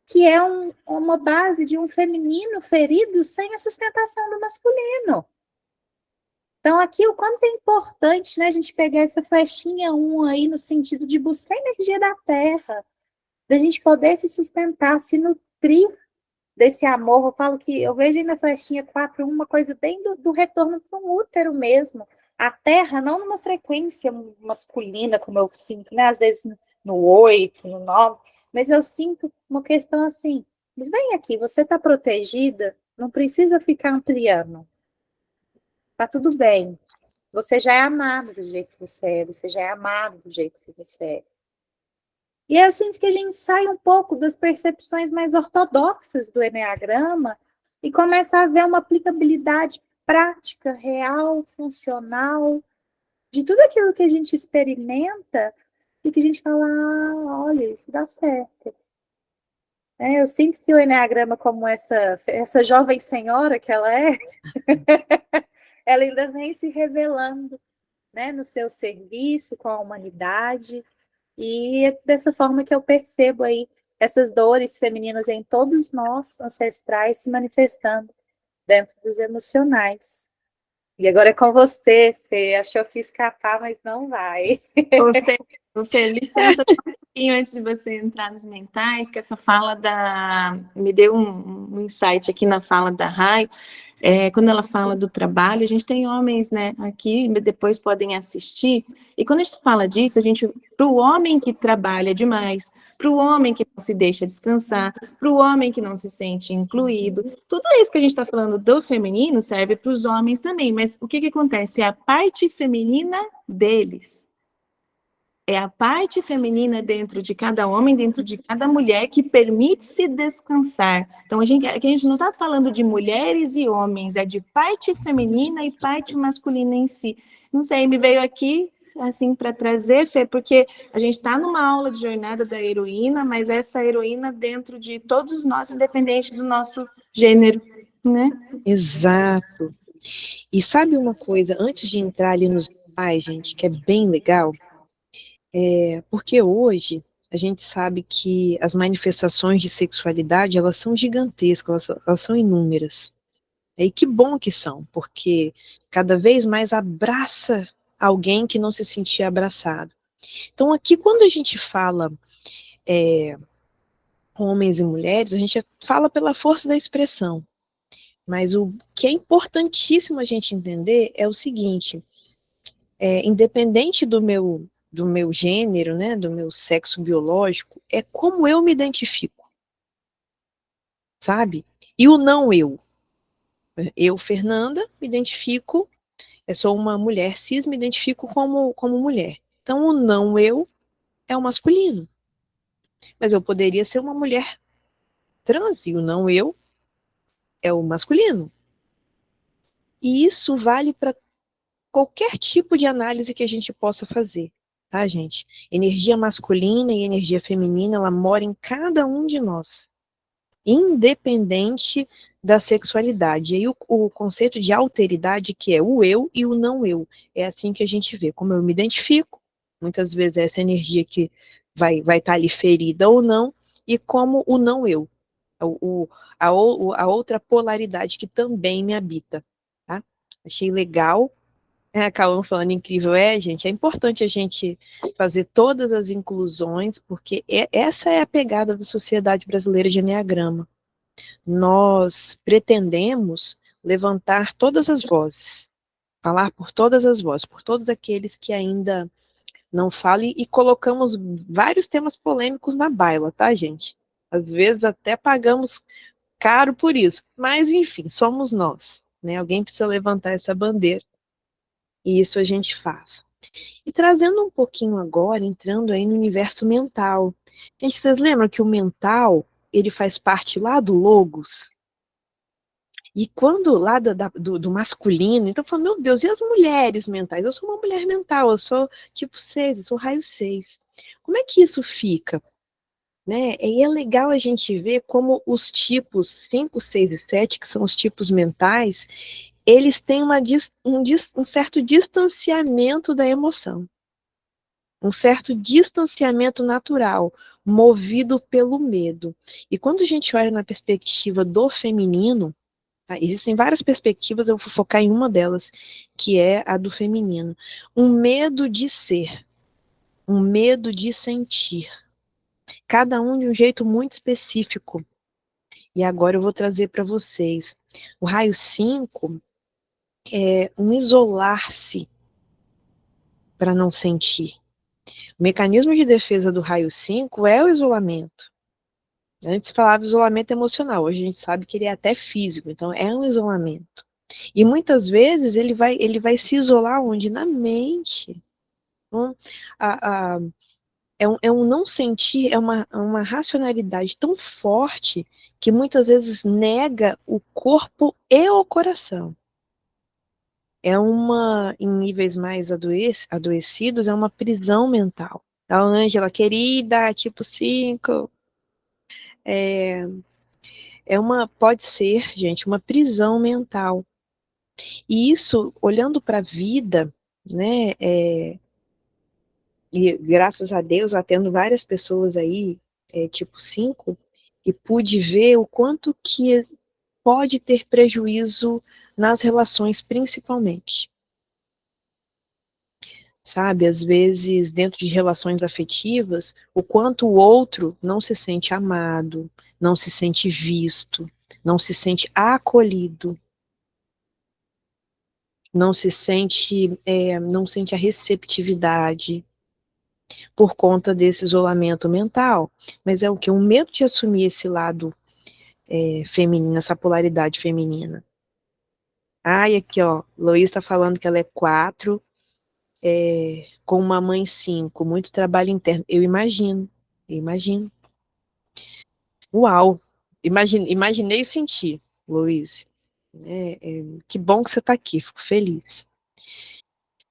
que é uma base de um feminino ferido sem a sustentação do masculino. Então, aqui, o quanto é importante, né, a gente pegar essa flechinha 1 aí no sentido de buscar a energia da terra, da gente poder se sustentar, se nutrir desse amor. Eu falo que eu vejo aí na flechinha 4 uma coisa bem do retorno para o útero mesmo. A terra, não numa frequência masculina, como eu sinto, né? Às vezes no 8, no 9, mas eu sinto uma questão assim, vem aqui, você está protegida, não precisa ficar ampliando. Tá tudo bem. Você já é amado do jeito que você é, você já é amado do jeito que você é. E eu sinto que a gente sai um pouco das percepções mais ortodoxas do Eneagrama e começa a ver uma aplicabilidade prática, real, funcional, de tudo aquilo que a gente experimenta e que a gente fala, olha, isso dá certo. Eu sinto que o Eneagrama, como essa jovem senhora que ela é, ela ainda vem se revelando, né, no seu serviço com a humanidade. E é dessa forma que eu percebo aí essas dores femininas em todos nós, ancestrais, se manifestando dentro dos emocionais. E agora é com você, Fê. Achou que ia escapar, mas não vai. Ô, Fê, licença um pouquinho antes de você entrar nos mentais, que essa fala me deu um insight aqui na fala da Rai. Quando ela fala do trabalho, a gente tem homens, né, aqui, depois podem assistir, e quando a gente fala disso, para o homem que trabalha demais, para o homem que não se deixa descansar, para o homem que não se sente incluído, tudo isso que a gente está falando do feminino serve para os homens também, mas o que acontece? É a parte feminina deles. É a parte feminina dentro de cada homem, dentro de cada mulher, que permite-se descansar. Então, aqui a gente não está falando de mulheres e homens, é de parte feminina e parte masculina em si. Não sei, me veio aqui, assim, para trazer, Fê, porque a gente está numa aula de jornada da heroína, mas essa heroína dentro de todos nós, independente do nosso gênero, né? Exato. E sabe uma coisa, antes de entrar ali nos pais, gente, que é bem legal, porque hoje a gente sabe que as manifestações de sexualidade, elas são gigantescas, elas são inúmeras. E que bom que são, porque cada vez mais abraça alguém que não se sentia abraçado. Então aqui, quando a gente fala homens e mulheres, a gente fala pela força da expressão. Mas o que é importantíssimo a gente entender é o seguinte, independente do meu gênero, né, do meu sexo biológico, é como eu me identifico, sabe? E o não eu. Eu, Fernanda, me identifico, eu sou uma mulher cis, me identifico como mulher. Então, o não eu é o masculino. Mas eu poderia ser uma mulher trans, e o não eu é o masculino. E isso vale para qualquer tipo de análise que a gente possa fazer, tá, gente? Energia masculina e energia feminina, ela mora em cada um de nós, independente da sexualidade. E aí o conceito de alteridade, que é o eu e o não eu, é assim que a gente vê, como eu me identifico, muitas vezes essa energia que vai estar ali ferida ou não, e como o não eu, a outra polaridade que também me habita, tá? Achei legal. A Cauã falando incrível, gente, é importante a gente fazer todas as inclusões, porque essa é a pegada da Sociedade Brasileira de Eneagrama. Nós pretendemos levantar todas as vozes, falar por todas as vozes, por todos aqueles que ainda não falam, e colocamos vários temas polêmicos na baila, tá, gente? Às vezes até pagamos caro por isso, mas enfim, somos nós, né? Alguém precisa levantar essa bandeira. E isso a gente faz. E trazendo um pouquinho agora, entrando aí no universo mental. Gente, vocês lembram que o mental, ele faz parte lá do logos? E quando lá do masculino, então eu falo, meu Deus, e as mulheres mentais? Eu sou uma mulher mental, eu sou tipo 6, eu sou raio 6. Como é que isso fica? Né? E é legal a gente ver como os tipos 5, 6 e 7, que são os tipos mentais, eles têm um certo distanciamento da emoção. Um certo distanciamento natural, movido pelo medo. E quando a gente olha na perspectiva do feminino, tá, existem várias perspectivas, eu vou focar em uma delas, que é a do feminino. Um medo de ser, um medo de sentir. Cada um de um jeito muito específico. E agora eu vou trazer para vocês. O raio 5 é um isolar-se para não sentir. O mecanismo de defesa do raio 5 é o isolamento. Antes falava isolamento emocional, hoje a gente sabe que ele é até físico, então é um isolamento. E muitas vezes ele vai se isolar onde? Na mente. Então, é um não sentir, é uma racionalidade tão forte que muitas vezes nega o corpo e o coração. Em níveis mais adoecidos, é uma prisão mental. A Ângela, querida, tipo 5, pode ser, gente, uma prisão mental. E isso, olhando para a vida, né, e graças a Deus, atendo várias pessoas aí, tipo 5, e pude ver o quanto que pode ter prejuízo nas relações, principalmente. Sabe, às vezes, dentro de relações afetivas, o quanto o outro não se sente amado, não se sente visto, não se sente acolhido, não sente a receptividade por conta desse isolamento mental. Mas é o que? Um medo de assumir esse lado feminino, essa polaridade feminina. Ai, aqui, ó, Luiz está falando que ela é 4, com uma mãe 5, muito trabalho interno. Eu imagino. Uau! Imaginei e senti, Luiz. Que bom que você está aqui, fico feliz.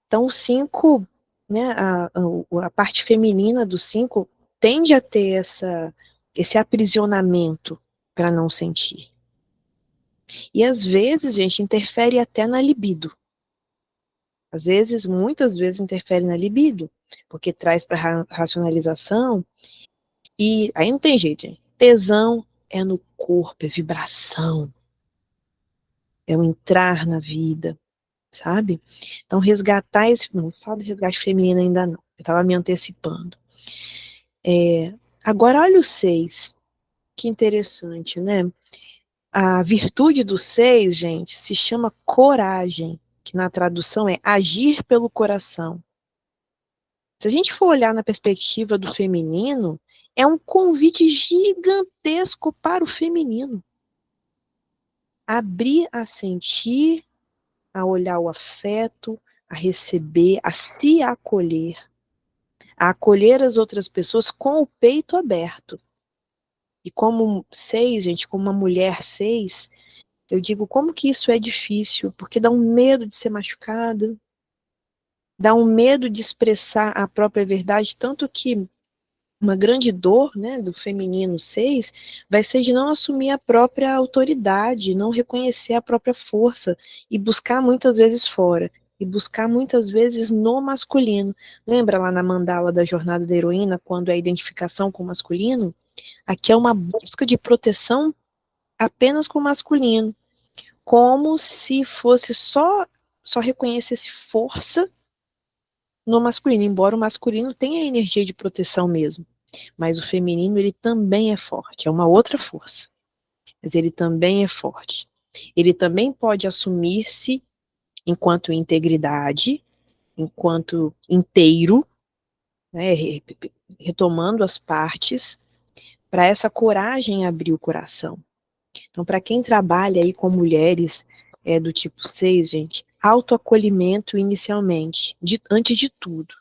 Então, o 5, né, a parte feminina do 5 tende a ter esse aprisionamento para não sentir. E às vezes, gente, interfere até na libido. Às vezes, muitas vezes interfere na libido, porque traz para racionalização, e aí não tem jeito, gente. Tesão é no corpo, é vibração, é o entrar na vida, sabe? Então, resgatar esse. Não falo de resgate feminino ainda não, eu estava me antecipando. Agora, olha o 6, que interessante, né? A virtude do 6, gente, se chama coragem, que na tradução é agir pelo coração. Se a gente for olhar na perspectiva do feminino, é um convite gigantesco para o feminino. Abrir a sentir, a olhar o afeto, a receber, a se acolher, a acolher as outras pessoas com o peito aberto. E como 6, gente, como uma mulher 6, eu digo como que isso é difícil, porque dá um medo de ser machucado, dá um medo de expressar a própria verdade, tanto que uma grande dor, né, do feminino 6 vai ser de não assumir a própria autoridade, não reconhecer a própria força e buscar muitas vezes fora, e buscar muitas vezes no masculino. Lembra lá na mandala da jornada da heroína, quando é a identificação com o masculino? Aqui é uma busca de proteção apenas com o masculino, como se fosse só reconhecesse força no masculino, embora o masculino tenha a energia de proteção mesmo. Mas o feminino, ele também é forte, é uma outra força. Mas ele também é forte. Ele também pode assumir-se enquanto integridade, enquanto inteiro, né, retomando as partes, para essa coragem abrir o coração. Então, para quem trabalha aí com mulheres do tipo 6, gente, autoacolhimento inicialmente, antes de tudo,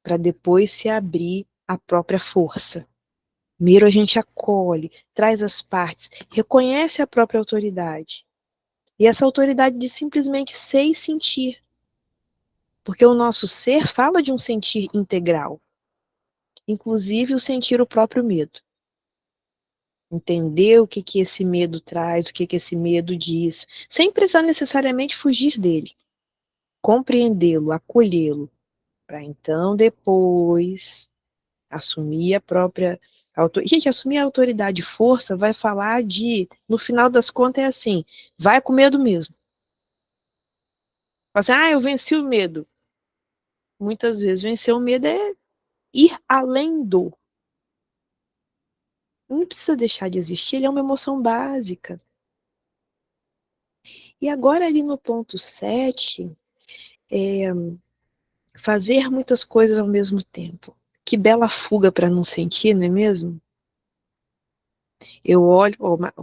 para depois se abrir à própria força. Primeiro a gente acolhe, traz as partes, reconhece a própria autoridade. E essa autoridade de simplesmente ser e sentir. Porque o nosso ser fala de um sentir integral. Inclusive o sentir o próprio medo. Entender o que esse medo traz, o que esse medo diz, sem precisar necessariamente fugir dele. Compreendê-lo, acolhê-lo, para então depois assumir a própria autoridade. Gente, assumir a autoridade e força vai falar de, no final das contas é assim, vai com medo mesmo. Fala assim, eu venci o medo. Muitas vezes vencer o medo é ir além do. Não precisa deixar de existir, ele é uma emoção básica. E agora ali no ponto 7, fazer muitas coisas ao mesmo tempo. Que bela fuga para não sentir, não é mesmo? Eu olho,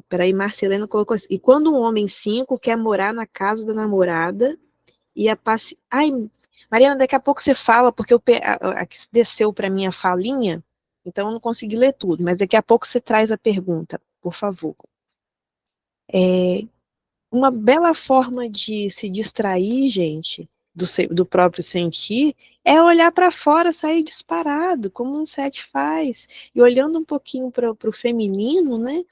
peraí, Marcelena colocou assim, e quando um homem 5 quer morar na casa da namorada e a passe... Ai, Mariana, daqui a pouco você fala, porque aqui desceu para mim a falinha, então eu não consegui ler tudo, mas daqui a pouco você traz a pergunta, por favor. Uma bela forma de se distrair, gente, do próprio sentir, é olhar para fora, sair disparado, como um 7 faz. E olhando um pouquinho para o feminino, né?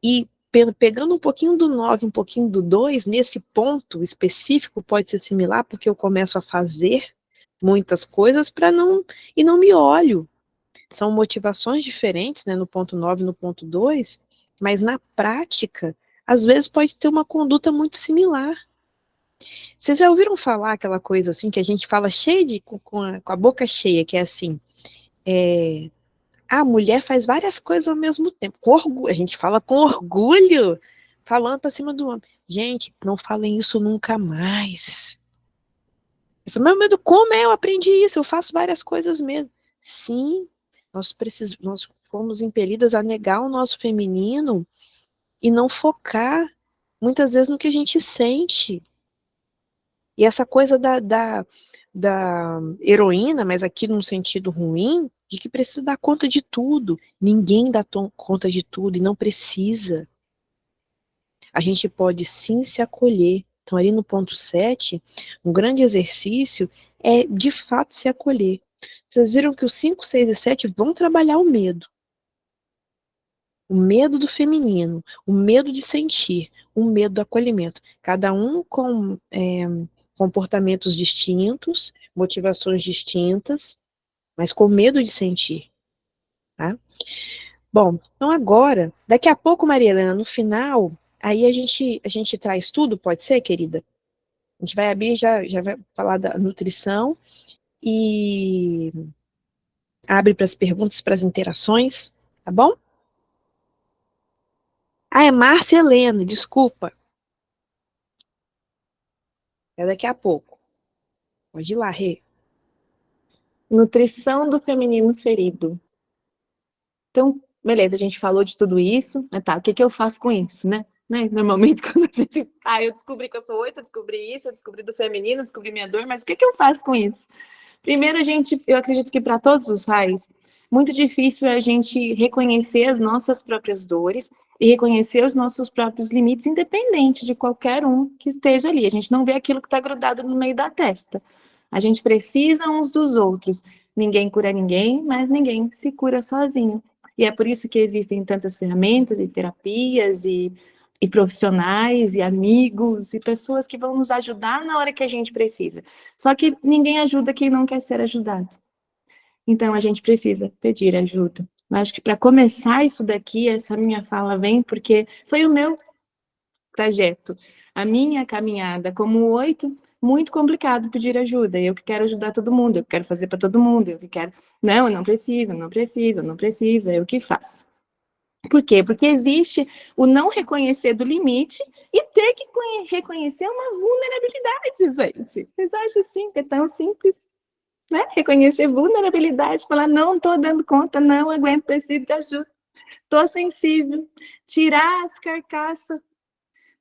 E pegando um pouquinho do 9, um pouquinho do 2, nesse ponto específico pode ser similar, porque eu começo a fazer muitas coisas e não me olho. São motivações diferentes, né, no ponto 9 e no ponto 2, mas na prática, às vezes pode ter uma conduta muito similar. Vocês já ouviram falar aquela coisa assim, que a gente fala cheia com a boca cheia, que é assim, a mulher faz várias coisas ao mesmo tempo, com orgulho, a gente fala com orgulho, falando para cima do homem. Gente, não falem isso nunca mais. Eu falei, meu medo, como eu aprendi isso? Eu faço várias coisas mesmo. Sim, nós fomos impelidas a negar o nosso feminino e não focar, muitas vezes, no que a gente sente. E essa coisa da heroína, mas aqui num sentido ruim, de que precisa dar conta de tudo. Ninguém dá conta de tudo e não precisa. A gente pode sim se acolher. Então, ali no ponto 7, um grande exercício é, de fato, se acolher. Vocês viram que os 5, 6 e 7 vão trabalhar o medo. O medo do feminino, o medo de sentir, o medo do acolhimento. Cada um com comportamentos distintos, motivações distintas, mas com medo de sentir. Tá? Bom, então agora, daqui a pouco, Maria Helena, no final, aí a gente traz tudo, pode ser, querida? A gente vai abrir, já vai falar da nutrição e abre para as perguntas, para as interações, tá bom? É Márcia Helena, desculpa. É daqui a pouco. Pode ir lá, Rê. Nutrição do feminino ferido. Então, beleza, a gente falou de tudo isso, mas tá, o que eu faço com isso, né? Normalmente, quando a gente... eu descobri que eu sou 8, eu descobri isso, eu descobri do feminino, eu descobri minha dor, mas o que eu faço com isso? Primeiro, eu acredito que para todos os raios, muito difícil é a gente reconhecer as nossas próprias dores e reconhecer os nossos próprios limites, independente de qualquer um que esteja ali. A gente não vê aquilo que está grudado no meio da testa. A gente precisa uns dos outros. Ninguém cura ninguém, mas ninguém se cura sozinho. E é por isso que existem tantas ferramentas e terapias e profissionais e amigos e pessoas que vão nos ajudar na hora que a gente precisa. Só que ninguém ajuda quem não quer ser ajudado. Então a gente precisa pedir ajuda. Eu acho que para começar isso daqui, essa minha fala vem porque foi o meu trajeto, a minha caminhada como 8, muito complicado pedir ajuda. Eu que quero ajudar todo mundo, eu quero fazer para todo mundo, eu que quero, não, eu não preciso, eu que faço. Por quê? Porque existe o não reconhecer do limite e ter que reconhecer uma vulnerabilidade, gente. Vocês acham assim que é tão simples? Né? Reconhecer vulnerabilidade, falar, não estou dando conta, não aguento, preciso de ajuda, estou sensível, tirar as carcaças,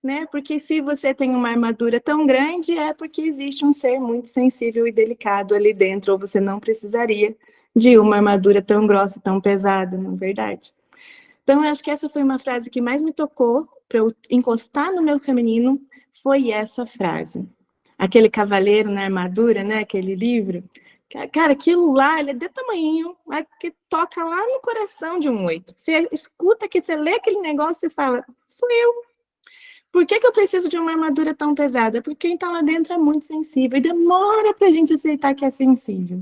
né? Porque se você tem uma armadura tão grande, é porque existe um ser muito sensível e delicado ali dentro, ou você não precisaria de uma armadura tão grossa, tão pesada, não é verdade? Então, eu acho que essa foi uma frase que mais me tocou para eu encostar no meu feminino foi essa frase. Aquele cavaleiro na armadura, né? Aquele livro. Cara, aquilo lá, ele é de tamanho, mas que toca lá no coração de um 8. Você escuta que você lê aquele negócio e fala, sou eu. Por que eu preciso de uma armadura tão pesada? Porque quem está lá dentro é muito sensível e demora para a gente aceitar que é sensível.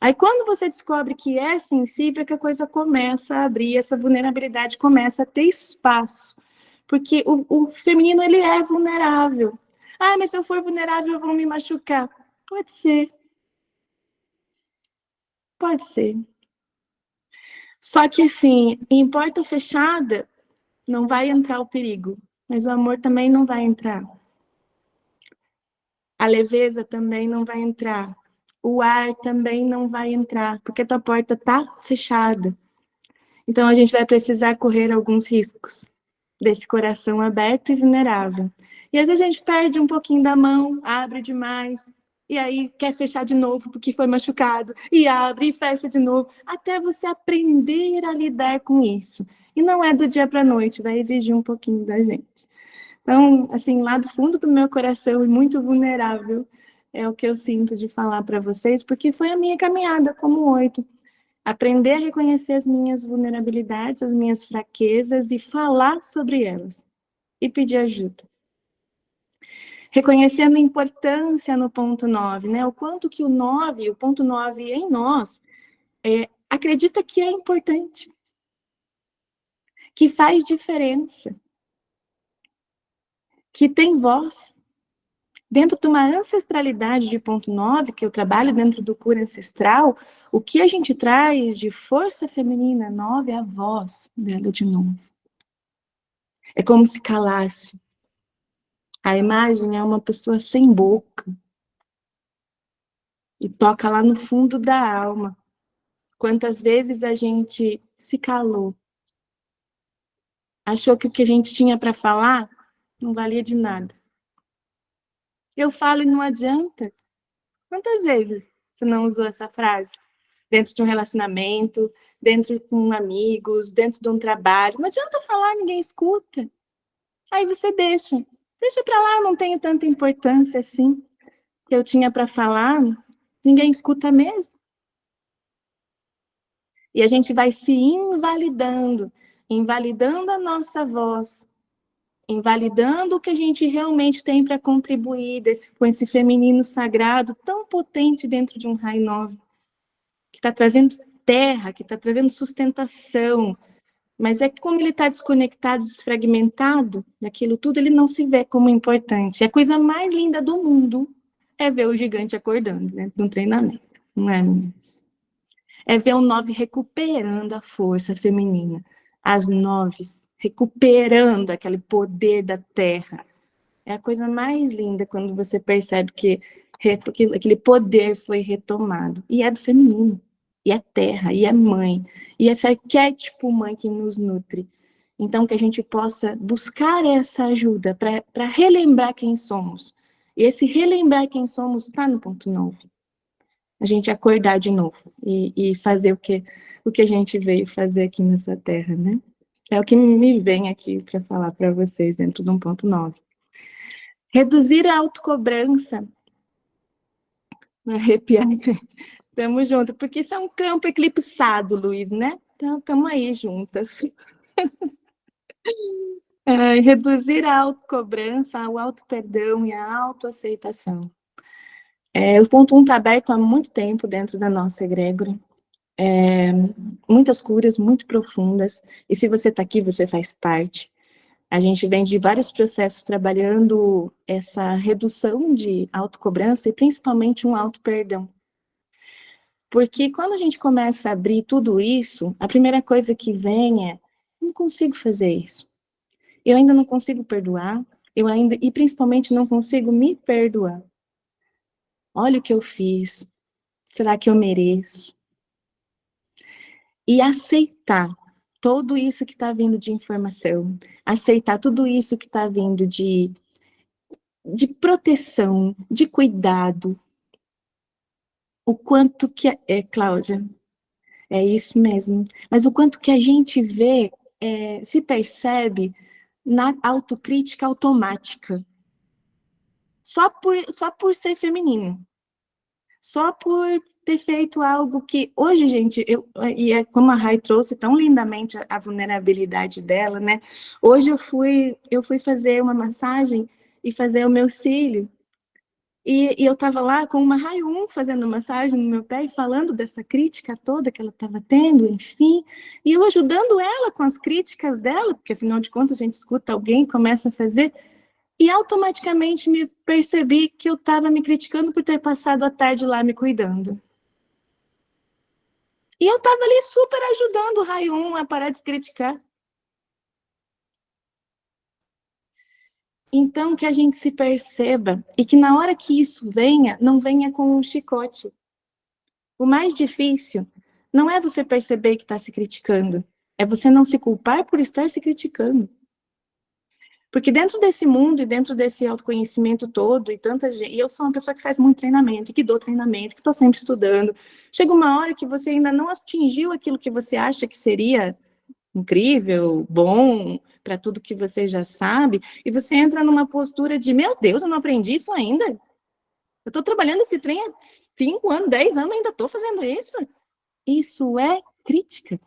Aí quando você descobre que é sensível, é que a coisa começa a abrir, essa vulnerabilidade começa a ter espaço. Porque o feminino, ele é vulnerável. Ah, mas se eu for vulnerável, eu vou me machucar. Pode ser. Pode ser. Só que, assim, em porta fechada, não vai entrar o perigo. Mas o amor também não vai entrar. A leveza também não vai entrar. O ar também não vai entrar, porque a tua porta está fechada. Então, a gente vai precisar correr alguns riscos desse coração aberto e vulnerável. E às vezes a gente perde um pouquinho da mão, abre demais, e aí quer fechar de novo porque foi machucado, e abre e fecha de novo, até você aprender a lidar com isso. E não é do dia para a noite, vai exigir um pouquinho da gente. Então, assim, lá do fundo do meu coração, e muito vulnerável, é o que eu sinto de falar para vocês, porque foi a minha caminhada como 8. Aprender a reconhecer as minhas vulnerabilidades, as minhas fraquezas e falar sobre elas. E pedir ajuda. Reconhecendo a importância no ponto 9, né? O quanto que o ponto 9 em nós, acredita que é importante. Que faz diferença. Que tem voz. Dentro de uma ancestralidade de ponto 9, que eu trabalho dentro do cura ancestral, o que a gente traz de força feminina 9 é a voz dela de novo. É como se calasse. A imagem é uma pessoa sem boca. E toca lá no fundo da alma. Quantas vezes a gente se calou. Achou que o que a gente tinha para falar não valia de nada. Eu falo e não adianta. Quantas vezes você não usou essa frase? Dentro de um relacionamento, dentro com amigos, dentro de um trabalho. Não adianta falar, ninguém escuta. Aí você deixa. Deixa para lá, não tenho tanta importância assim. Que eu tinha para falar, ninguém escuta mesmo. E a gente vai se invalidando, invalidando a nossa voz, invalidando o que a gente realmente tem para contribuir com esse feminino sagrado tão potente dentro de um raio 9, que está trazendo terra, que está trazendo sustentação, mas é que como ele está desconectado, desfragmentado daquilo tudo, ele não se vê como importante. A coisa mais linda do mundo é ver o gigante acordando dentro de um treinamento, não é, meninas? É ver o 9 recuperando a força feminina, as 9 recuperando aquele poder da terra. É a coisa mais linda quando você percebe que aquele poder foi retomado. E é do feminino, e é terra, e é mãe, e esse arquétipo mãe que nos nutre. Então, que a gente possa buscar essa ajuda para relembrar quem somos. E esse relembrar quem somos está no ponto 9. A gente acordar de novo e fazer o que a gente veio fazer aqui nessa terra, né? É o que me vem aqui para falar para vocês dentro de um ponto 9. Reduzir a autocobrança. Arrepiar. Tamo junto, porque isso é um campo eclipsado, Luiz, né? Então, estamos aí juntas. Reduzir a autocobrança, o auto-perdão e a autoaceitação. O ponto 1 está aberto há muito tempo dentro da nossa egrégora. Muitas curas muito profundas, e se você está aqui, você faz parte. A gente vem de vários processos trabalhando essa redução de autocobrança e principalmente um auto-perdão. Porque quando a gente começa a abrir tudo isso, a primeira coisa que vem é, não consigo fazer isso. Eu ainda não consigo perdoar, e principalmente não consigo me perdoar. Olha o que eu fiz, será que eu mereço? E aceitar tudo isso que está vindo de informação, aceitar tudo isso que está vindo de proteção, de cuidado. O quanto que Cláudia, é isso mesmo, mas o quanto que a gente vê, se percebe na autocrítica automática. Só por ser feminino. Só por ter feito algo que... Hoje, gente, e é como a Rai trouxe tão lindamente a vulnerabilidade dela, né? Hoje eu fui fazer uma massagem e fazer o meu cílio. E eu estava lá com uma Rayun fazendo massagem no meu pé e falando dessa crítica toda que ela estava tendo, enfim. E eu ajudando ela com as críticas dela, porque afinal de contas a gente escuta alguém, começa a fazer... E automaticamente me percebi que eu estava me criticando por ter passado a tarde lá me cuidando. E eu estava ali super ajudando o Rayun a parar de se criticar. Então, que a gente se perceba e que na hora que isso venha, não venha com um chicote. O mais difícil não é você perceber que está se criticando, é você não se culpar por estar se criticando. Porque dentro desse mundo e dentro desse autoconhecimento todo, e tanta gente, e eu sou uma pessoa que faz muito treinamento, que dou treinamento, que estou sempre estudando, chega uma hora que você ainda não atingiu aquilo que você acha que seria incrível, bom, para tudo que você já sabe, e você entra numa postura de, meu Deus, eu não aprendi isso ainda? Eu estou trabalhando esse trem há 5 anos, 10 anos, ainda estou fazendo isso? Isso é crítica,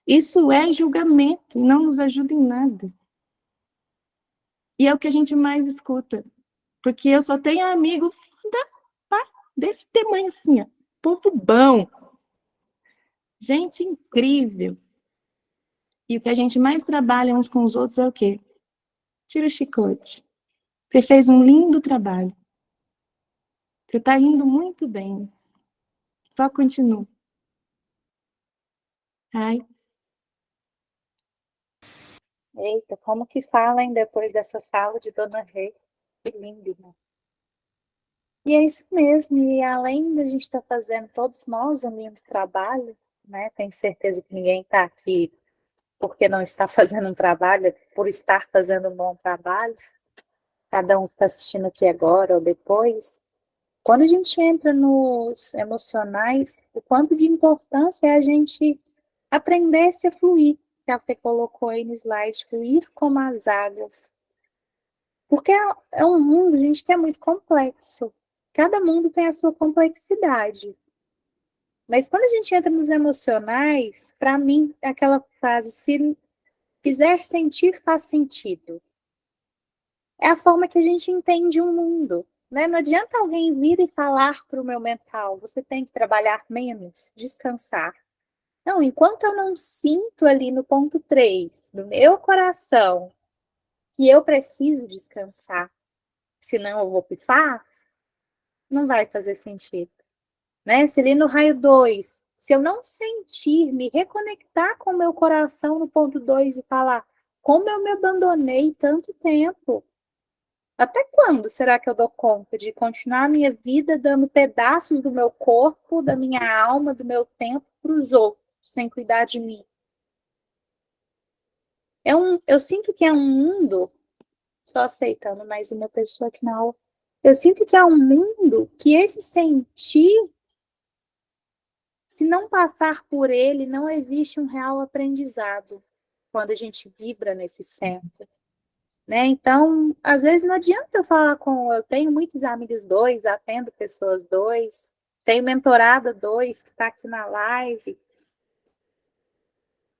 isso é julgamento, e não nos ajuda em nada. E é o que a gente mais escuta. Porque eu só tenho amigo desse tamanho assim, ó. Povo bom. Gente incrível. E o que a gente mais trabalha uns com os outros é o quê? Tira o chicote. Você fez um lindo trabalho. Você está indo muito bem. Só continua. Ai. Eita, como que fala, hein, depois dessa fala de Dona Rei? Que lindo, né? E é isso mesmo, e além da gente estar fazendo, todos nós, um lindo trabalho, né? Tenho certeza que ninguém está aqui porque não está fazendo um trabalho, por estar fazendo um bom trabalho. Cada um que está assistindo aqui agora ou depois. Quando a gente entra nos emocionais, o quanto de importância é a gente aprender -se a fluir, que a Fê colocou aí no slide, fluir como as águas. Porque é um mundo, gente, que é muito complexo. Cada mundo tem a sua complexidade. Mas quando a gente entra nos emocionais, para mim, é aquela frase, se quiser sentir, faz sentido. É a forma que a gente entende o mundo. Né? Não adianta alguém vir e falar para o meu mental, você tem que trabalhar menos, descansar. Não, enquanto eu não sinto ali no ponto 3, do meu coração, que eu preciso descansar, senão eu vou pifar, não vai fazer sentido. Né? Se ali no raio 2, se eu não sentir, me reconectar com o meu coração no ponto 2 e falar, como eu me abandonei tanto tempo, até quando será que eu dou conta de continuar a minha vida dando pedaços do meu corpo, da minha alma, do meu tempo para os outros, sem cuidar de mim? Eu sinto que é um mundo, só aceitando mais uma pessoa aqui na aula, eu sinto que é um mundo que esse sentir, se não passar por ele, não existe um real aprendizado quando a gente vibra nesse centro. Né? Então, às vezes não adianta eu falar com... Eu tenho muitos amigos 2, atendo pessoas 2, tenho mentorada 2 que está aqui na live.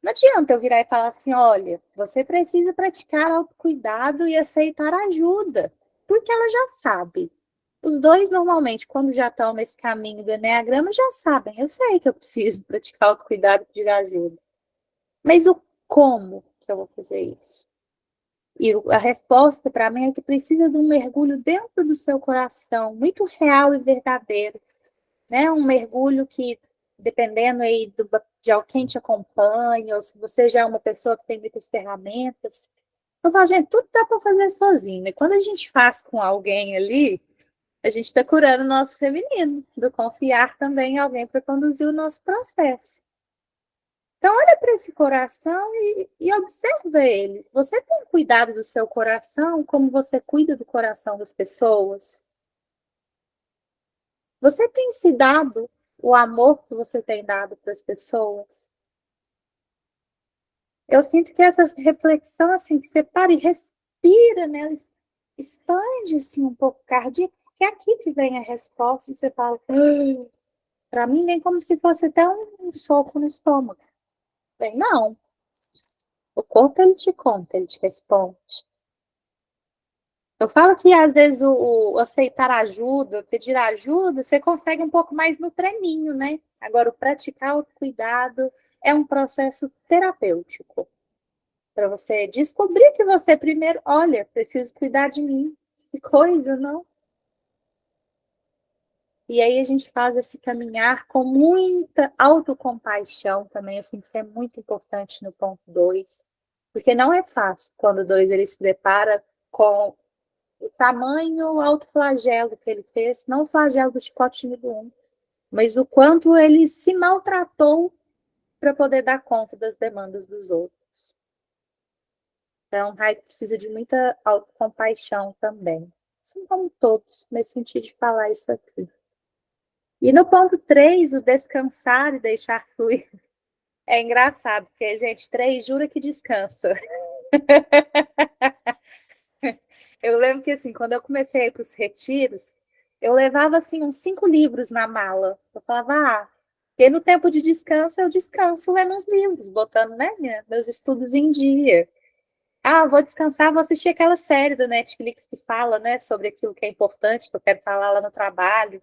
Não adianta eu virar e falar assim, olha, você precisa praticar autocuidado e aceitar ajuda, porque ela já sabe. Os 2, normalmente, quando já estão nesse caminho do Eneagrama, já sabem. Eu sei que eu preciso praticar autocuidado e pedir ajuda. Mas o como que eu vou fazer isso? E a resposta para mim é que precisa de um mergulho dentro do seu coração, muito real e verdadeiro. Né? Um mergulho que, dependendo aí de quem te acompanha, ou se você já é uma pessoa que tem muitas ferramentas, eu falo, gente, tudo dá para fazer sozinho. E quando a gente faz com alguém ali, a gente está curando o nosso feminino, do confiar também em alguém para conduzir o nosso processo. Então, olha para esse coração e observa ele. Você tem cuidado do seu coração como você cuida do coração das pessoas? Você tem se dado o amor que você tem dado para as pessoas? Eu sinto que essa reflexão, assim, que você para e respira, né? Ela expande, assim, um pouco o cardíaco, porque é aqui que vem a resposta, e você fala, para mim, vem como se fosse até um soco no estômago. Bem, não. O corpo, ele te conta, ele te responde. Eu falo que, às vezes, o aceitar ajuda, pedir ajuda, você consegue um pouco mais no treininho, né? Agora, o praticar o cuidado é um processo terapêutico. Para você descobrir que você primeiro, olha, preciso cuidar de mim. Que coisa, não? E aí a gente faz esse caminhar com muita autocompaixão também. Eu sinto que é muito importante no ponto 2, porque não é fácil quando o 2 ele se depara com o tamanho autoflagelo que ele fez, não o flagelo do chicote nível 1, mas o quanto ele se maltratou para poder dar conta das demandas dos outros. Então, Raio precisa de muita autocompaixão também. Assim como todos, nesse sentido de falar isso aqui. E no ponto 3, o descansar e deixar fluir. É engraçado, porque, gente, 3 jura que descansa. Eu lembro que, assim, quando eu comecei a ir para os retiros, eu levava, assim, uns 5 livros na mala. Eu falava, porque no tempo de descanso, eu descanso lendo uns livros, botando, né, meus estudos em dia. Vou descansar, vou assistir aquela série da Netflix que fala, né, sobre aquilo que é importante, que eu quero falar lá no trabalho.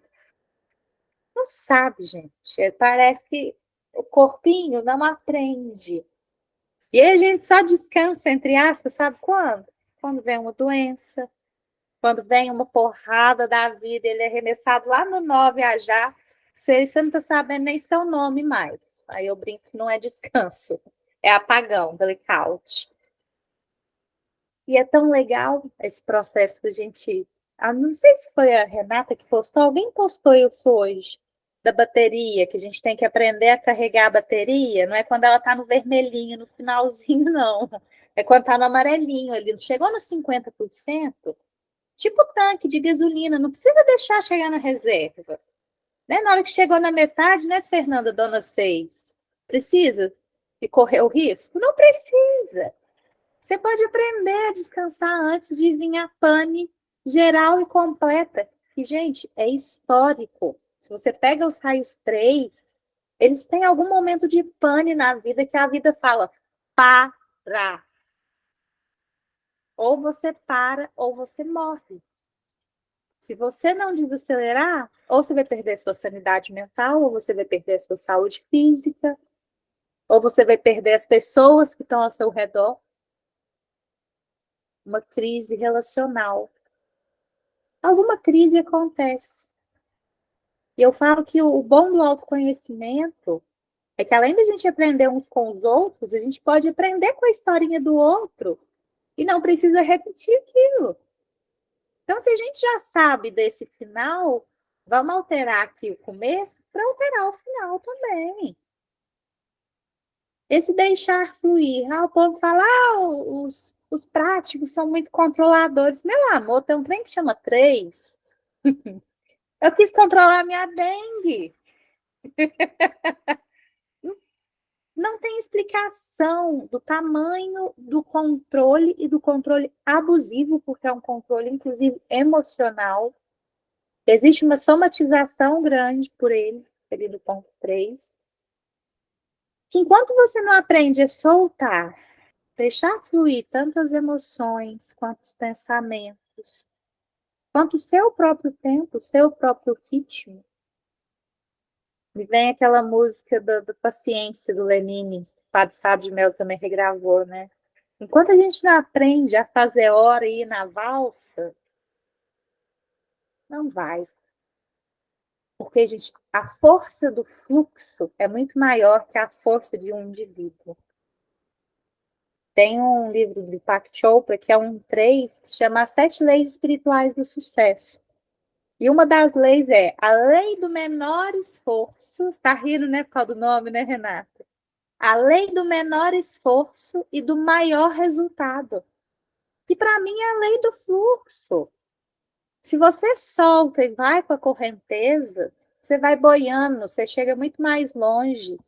Não sabe, gente. Parece que o corpinho não aprende. E aí a gente só descansa, entre aspas, sabe quando? Quando vem uma doença, quando vem uma porrada da vida, ele é arremessado lá no nó viajar, você não está sabendo nem seu nome mais. Aí eu brinco que não é descanso, é apagão, blackout. E é tão legal esse processo da gente. Não sei se foi a Renata que postou, alguém postou isso hoje, da bateria, que a gente tem que aprender a carregar a bateria. Não é quando ela está no vermelhinho, no finalzinho, não. É quando está no amarelinho ali. Chegou nos 50%, tipo tanque de gasolina, não precisa deixar chegar na reserva. Né? Na hora que chegou na metade, né, Fernanda, dona 6? Precisa de correr o risco? Não precisa. Você pode aprender a descansar antes de vir a pane geral e completa. E, gente, é histórico. Se você pega os raios 3, eles têm algum momento de pane na vida que a vida fala, para. Ou você para, ou você morre. Se você não desacelerar, ou você vai perder sua sanidade mental, ou você vai perder sua saúde física, ou você vai perder as pessoas que estão ao seu redor. Uma crise relacional. Alguma crise acontece. E eu falo que o bom do autoconhecimento é que, além da gente aprender uns com os outros, a gente pode aprender com a historinha do outro e não precisa repetir aquilo. Então, se a gente já sabe desse final, vamos alterar aqui o começo para alterar o final também. Esse deixar fluir. O povo fala, os práticos são muito controladores. Meu amor, tem um trem que chama 3. Eu quis controlar minha dengue. Não tem explicação do tamanho do controle e do controle abusivo, porque é um controle, inclusive, emocional. Existe uma somatização grande por ele, ali do ponto 3. Que enquanto você não aprende a soltar, deixar fluir tanto as emoções, quanto os pensamentos, quanto o seu próprio tempo, o seu próprio ritmo, me vem aquela música da Paciência, do Lenine, que o Padre Fábio de Mello também regravou, né? Enquanto a gente não aprende a fazer hora e ir na valsa, não vai. Porque, gente, a força do fluxo é muito maior que a força de um indivíduo. Tem um livro do Deepak Chopra, que é um 3, que se chama As 7 Leis Espirituais do Sucesso. E uma das leis é a lei do menor esforço. Você está rindo, né, por causa do nome, né, Renata? A lei do menor esforço e do maior resultado. E para mim é a lei do fluxo. Se você solta e vai com a correnteza, você vai boiando, você chega muito mais longe.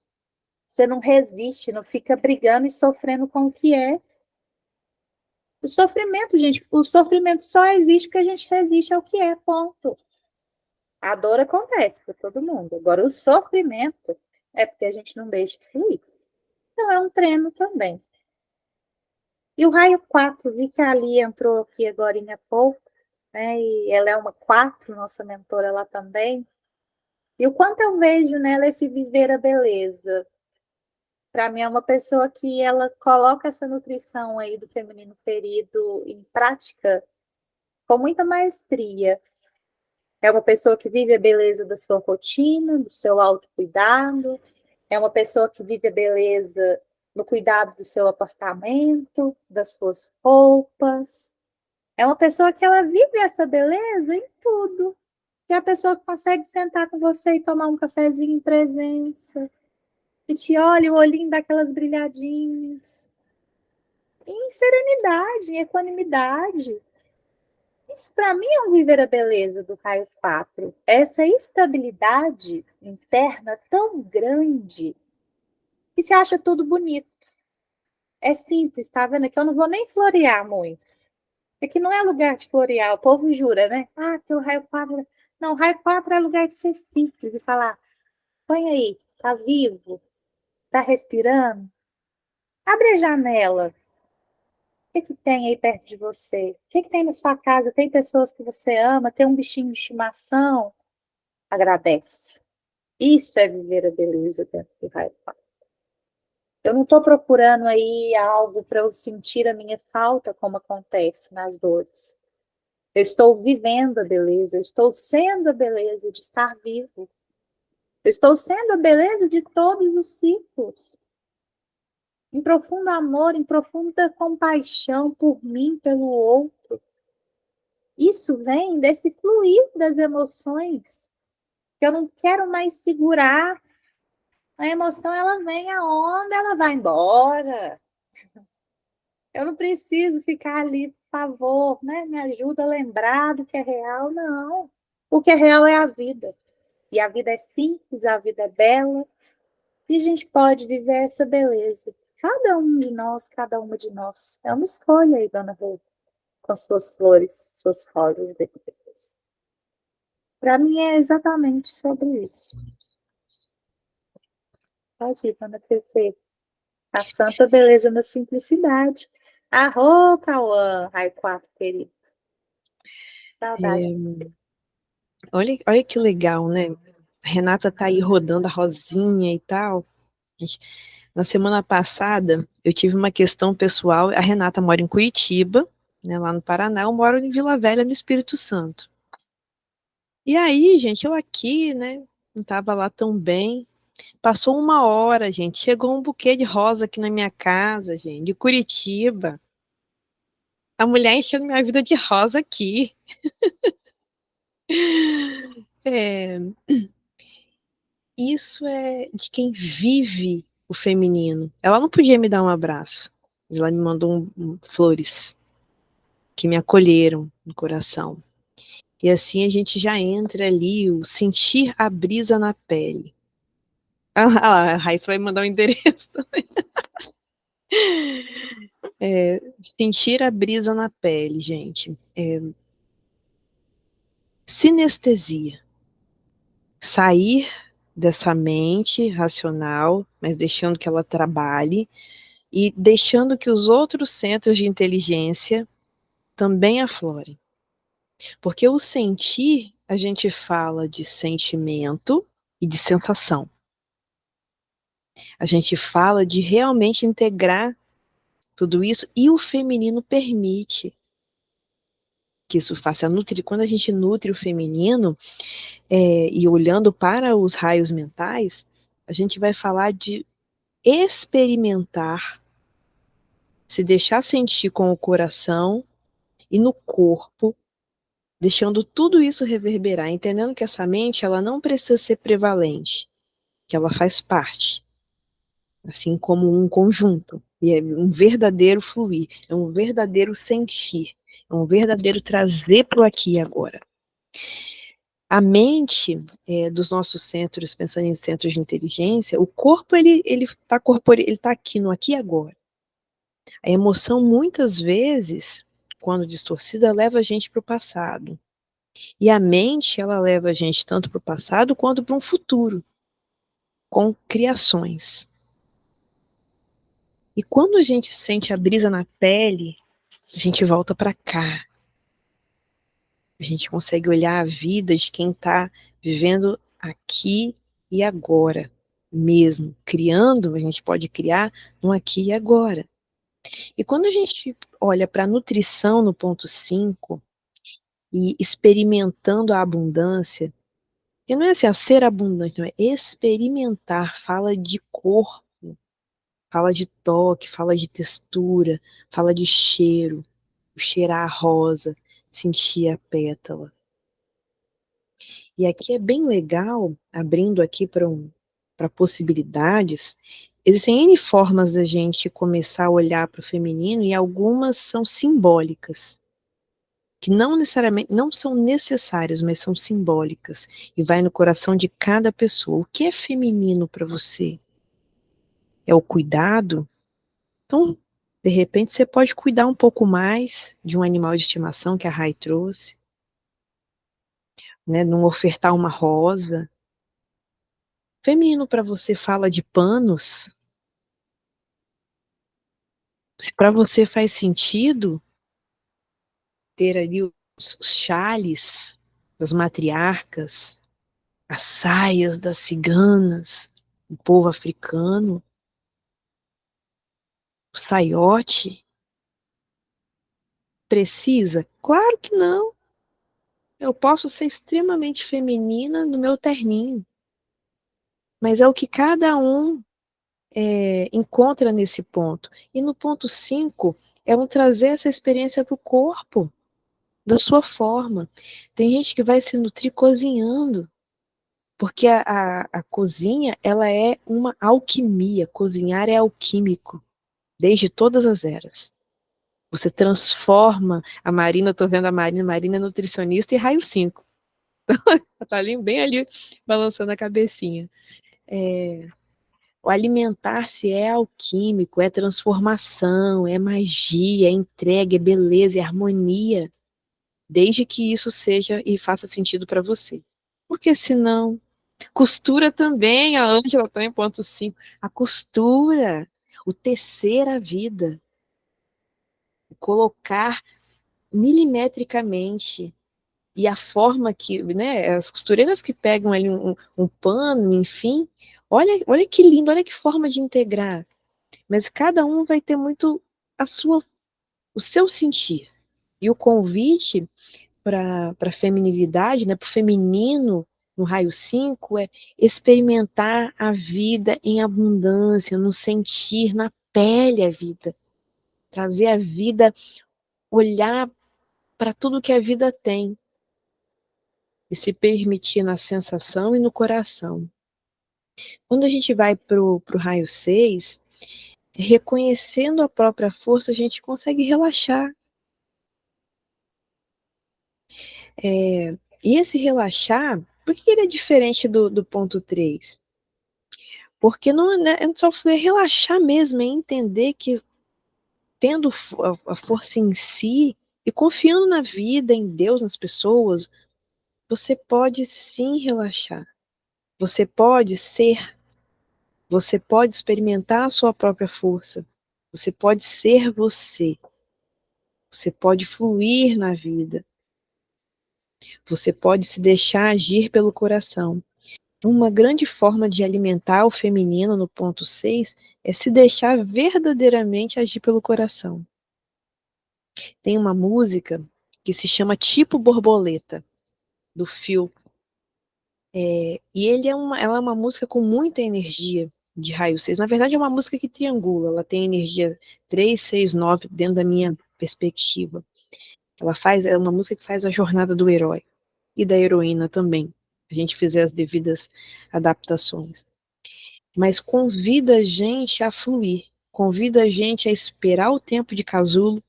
Você não resiste, não fica brigando e sofrendo com o que é. O sofrimento, gente, o sofrimento só existe porque a gente resiste ao que é, ponto. A dor acontece para todo mundo. Agora, o sofrimento é porque a gente não deixa fluir. Então, é um treino também. E o raio 4, vi que a Ali entrou aqui agora há pouco, né? E ela é uma 4, nossa mentora lá também. E o quanto eu vejo nela esse viver a beleza. Para mim é uma pessoa que ela coloca essa nutrição aí do feminino ferido em prática com muita maestria. É uma pessoa que vive a beleza da sua rotina, do seu autocuidado. É uma pessoa que vive a beleza no cuidado do seu apartamento, das suas roupas. É uma pessoa que ela vive essa beleza em tudo. Que é a pessoa que consegue sentar com você e tomar um cafezinho em presença. Que te olha, o olhinho daquelas brilhadinhas. Em serenidade, em equanimidade. Isso para mim é um viver a beleza do raio 4. Essa estabilidade interna tão grande que se acha tudo bonito. É simples, tá vendo? Aqui eu não vou nem florear muito. Aqui não é lugar de florear, o povo jura, né? Ah, que o raio 4. Não, o raio 4 é lugar de ser simples e falar: põe aí, tá vivo, tá respirando. Abre a janela. O que tem aí perto de você? O que tem na sua casa? Tem pessoas que você ama? Tem um bichinho de estimação? Agradece. Isso é viver a beleza dentro do raio 4. Eu não estou procurando aí algo para eu sentir a minha falta, como acontece nas dores. Eu estou vivendo a beleza, eu estou sendo a beleza de estar vivo. Eu estou sendo a beleza de todos os ciclos. Em profundo amor, em profunda compaixão por mim, pelo outro. Isso vem desse fluir das emoções. Que eu não quero mais segurar. A emoção, ela vem, a onda, ela vai embora. Eu não preciso ficar ali, por favor, né? Me ajuda a lembrar do que é real. Não. O que é real é a vida. E a vida é simples, a vida é bela. E a gente pode viver essa beleza. Cada um de nós, cada uma de nós. É uma escolha aí, Dona Rô, com suas flores, suas rosas decoradas. Para mim é exatamente sobre isso. Pode ir, Dona Pepe. A santa beleza na simplicidade. Arro, Cauã, Raio 4, querido. Saudade de você. Olha que legal, né? A Renata tá aí rodando a rosinha e tal. Na semana passada, eu tive uma questão pessoal. A Renata mora em Curitiba, né, lá no Paraná. Eu moro em Vila Velha, no Espírito Santo. E aí, gente, eu aqui, né, não tava lá tão bem. Passou uma hora, gente. Chegou um buquê de rosa aqui na minha casa, gente, de Curitiba. A mulher enchendo minha vida de rosa aqui. É, isso é de quem vive o feminino. Ela não podia me dar um abraço. Ela me mandou flores que me acolheram no coração. E assim a gente já entra ali, o sentir a brisa na pele. Ah lá, a Raíssa vai mandar o endereço. Sentir a brisa na pele, gente. Sinestesia. Sair dessa mente racional, mas deixando que ela trabalhe e deixando que os outros centros de inteligência também aflorem. Porque o sentir, a gente fala de sentimento e de sensação. A gente fala de realmente integrar tudo isso e o feminino permite que isso faça. Quando a gente nutre o feminino, e olhando para os raios mentais, a gente vai falar de experimentar, se deixar sentir com o coração e no corpo, deixando tudo isso reverberar, entendendo que essa mente ela não precisa ser prevalente, que ela faz parte, assim como um conjunto, e é um verdadeiro fluir, é um verdadeiro sentir, é um verdadeiro trazer para o aqui e agora. A mente dos nossos centros, pensando em centros de inteligência, o corpo ele está aqui no aqui e agora. A emoção muitas vezes, quando distorcida, leva a gente para o passado. E a mente ela leva a gente tanto para o passado quanto para um futuro, com criações. E quando a gente sente a brisa na pele, a gente volta para cá. A gente consegue olhar a vida de quem está vivendo aqui e agora mesmo. Criando, a gente pode criar no aqui e agora. E quando a gente olha para a nutrição no ponto 5 e experimentando a abundância, e não é assim, a ser abundante, não é experimentar, fala de corpo, fala de toque, fala de textura, fala de cheiro, cheirar a rosa, sentir a pétala. E aqui é bem legal, abrindo aqui para possibilidades, existem N formas da gente começar a olhar para o feminino e algumas são simbólicas, que não necessariamente, não são necessárias, mas são simbólicas e vai no coração de cada pessoa. O que é feminino para você? É o cuidado? Então, de repente, você pode cuidar um pouco mais de um animal de estimação que a Rai trouxe, né? Não ofertar uma rosa. Feminino para você fala de panos? Se para você faz sentido ter ali os chales das matriarcas, as saias das ciganas, o povo africano, o saiote, precisa? Claro que não. Eu posso ser extremamente feminina no meu terninho, mas é o que cada um encontra nesse ponto. E no ponto 5, é um trazer essa experiência para o corpo, da sua forma. Tem gente que vai se nutrir cozinhando, porque a cozinha, ela é uma alquimia. Cozinhar é alquímico, desde todas as eras. Você transforma a Marina, eu tô vendo a Marina é nutricionista e raio 5. Ela tá ali, bem ali, balançando a cabecinha. O alimentar-se é alquímico, é transformação, é magia, é entrega, é beleza, é harmonia, desde que isso seja e faça sentido para você. Porque senão, costura também, a Ângela está em ponto 5, a costura, o tecer a vida, o colocar milimetricamente, e a forma que, né, as costureiras que pegam ali um pano, enfim, olha que lindo, olha que forma de integrar. Mas cada um vai ter muito o seu sentir. E o convite para a feminilidade, né, para o feminino, no raio 5, é experimentar a vida em abundância, no sentir, na pele a vida. Trazer a vida, olhar para tudo que a vida tem. E se permitir na sensação e no coração. Quando a gente vai para o raio 6, reconhecendo a própria força, a gente consegue relaxar. E esse relaxar, por que ele é diferente do ponto 3? Porque não é só relaxar mesmo, é entender que tendo a força em si e confiando na vida, em Deus, nas pessoas, você pode sim relaxar. Você pode ser, você pode experimentar a sua própria força. Você pode ser você. Você pode fluir na vida. Você pode se deixar agir pelo coração. Uma grande forma de alimentar o feminino no ponto 6 é se deixar verdadeiramente agir pelo coração. Tem uma música que se chama Tipo Borboleta, do Phil. E ela é uma música com muita energia de raio 6. Na verdade, é uma música que triangula. Ela tem energia 3, 6, 9 dentro da minha perspectiva. É uma música que faz a jornada do herói e da heroína também, se a gente fizer as devidas adaptações. Mas convida a gente a fluir, convida a gente a esperar o tempo de casulo,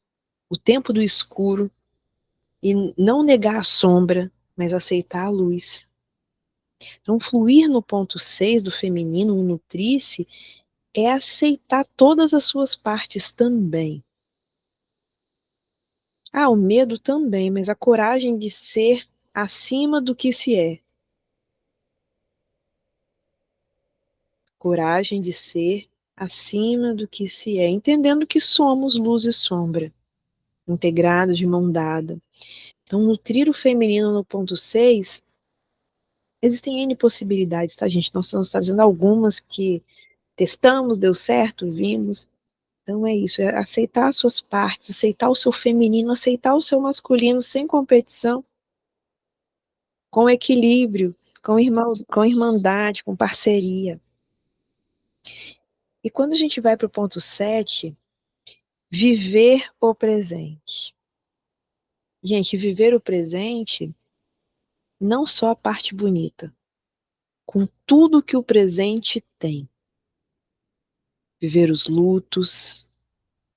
o tempo do escuro, e não negar a sombra, mas aceitar a luz. Então, fluir no ponto 6 do feminino, no nutrir-se, é aceitar todas as suas partes também. O medo também, mas a coragem de ser acima do que se é. Coragem de ser acima do que se é, entendendo que somos luz e sombra, integrados de mão dada. Então, nutrir o feminino no ponto 6, existem N possibilidades, tá, gente? Nós estamos trazendo algumas que testamos, deu certo, vimos. Então é isso, é aceitar as suas partes, aceitar o seu feminino, aceitar o seu masculino sem competição, com equilíbrio, com irmandade, com parceria. E quando a gente vai para o ponto 7, viver o presente. Gente, viver o presente, não só a parte bonita, com tudo que o presente tem. Viver os lutos,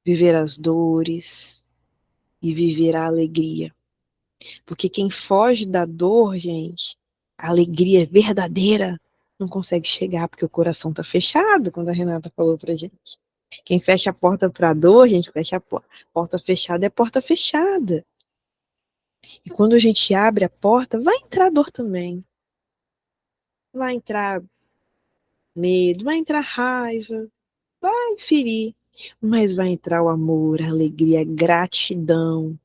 viver as dores e viver a alegria. Porque quem foge da dor, gente, a alegria verdadeira, não consegue chegar, porque o coração tá fechado, quando a Renata falou pra gente. Quem fecha a porta pra dor, gente, fecha a porta fechada, é porta fechada. E quando a gente abre a porta, vai entrar dor também. Vai entrar medo, vai entrar raiva, vai ferir. Mas vai entrar o amor, a alegria, a gratidão.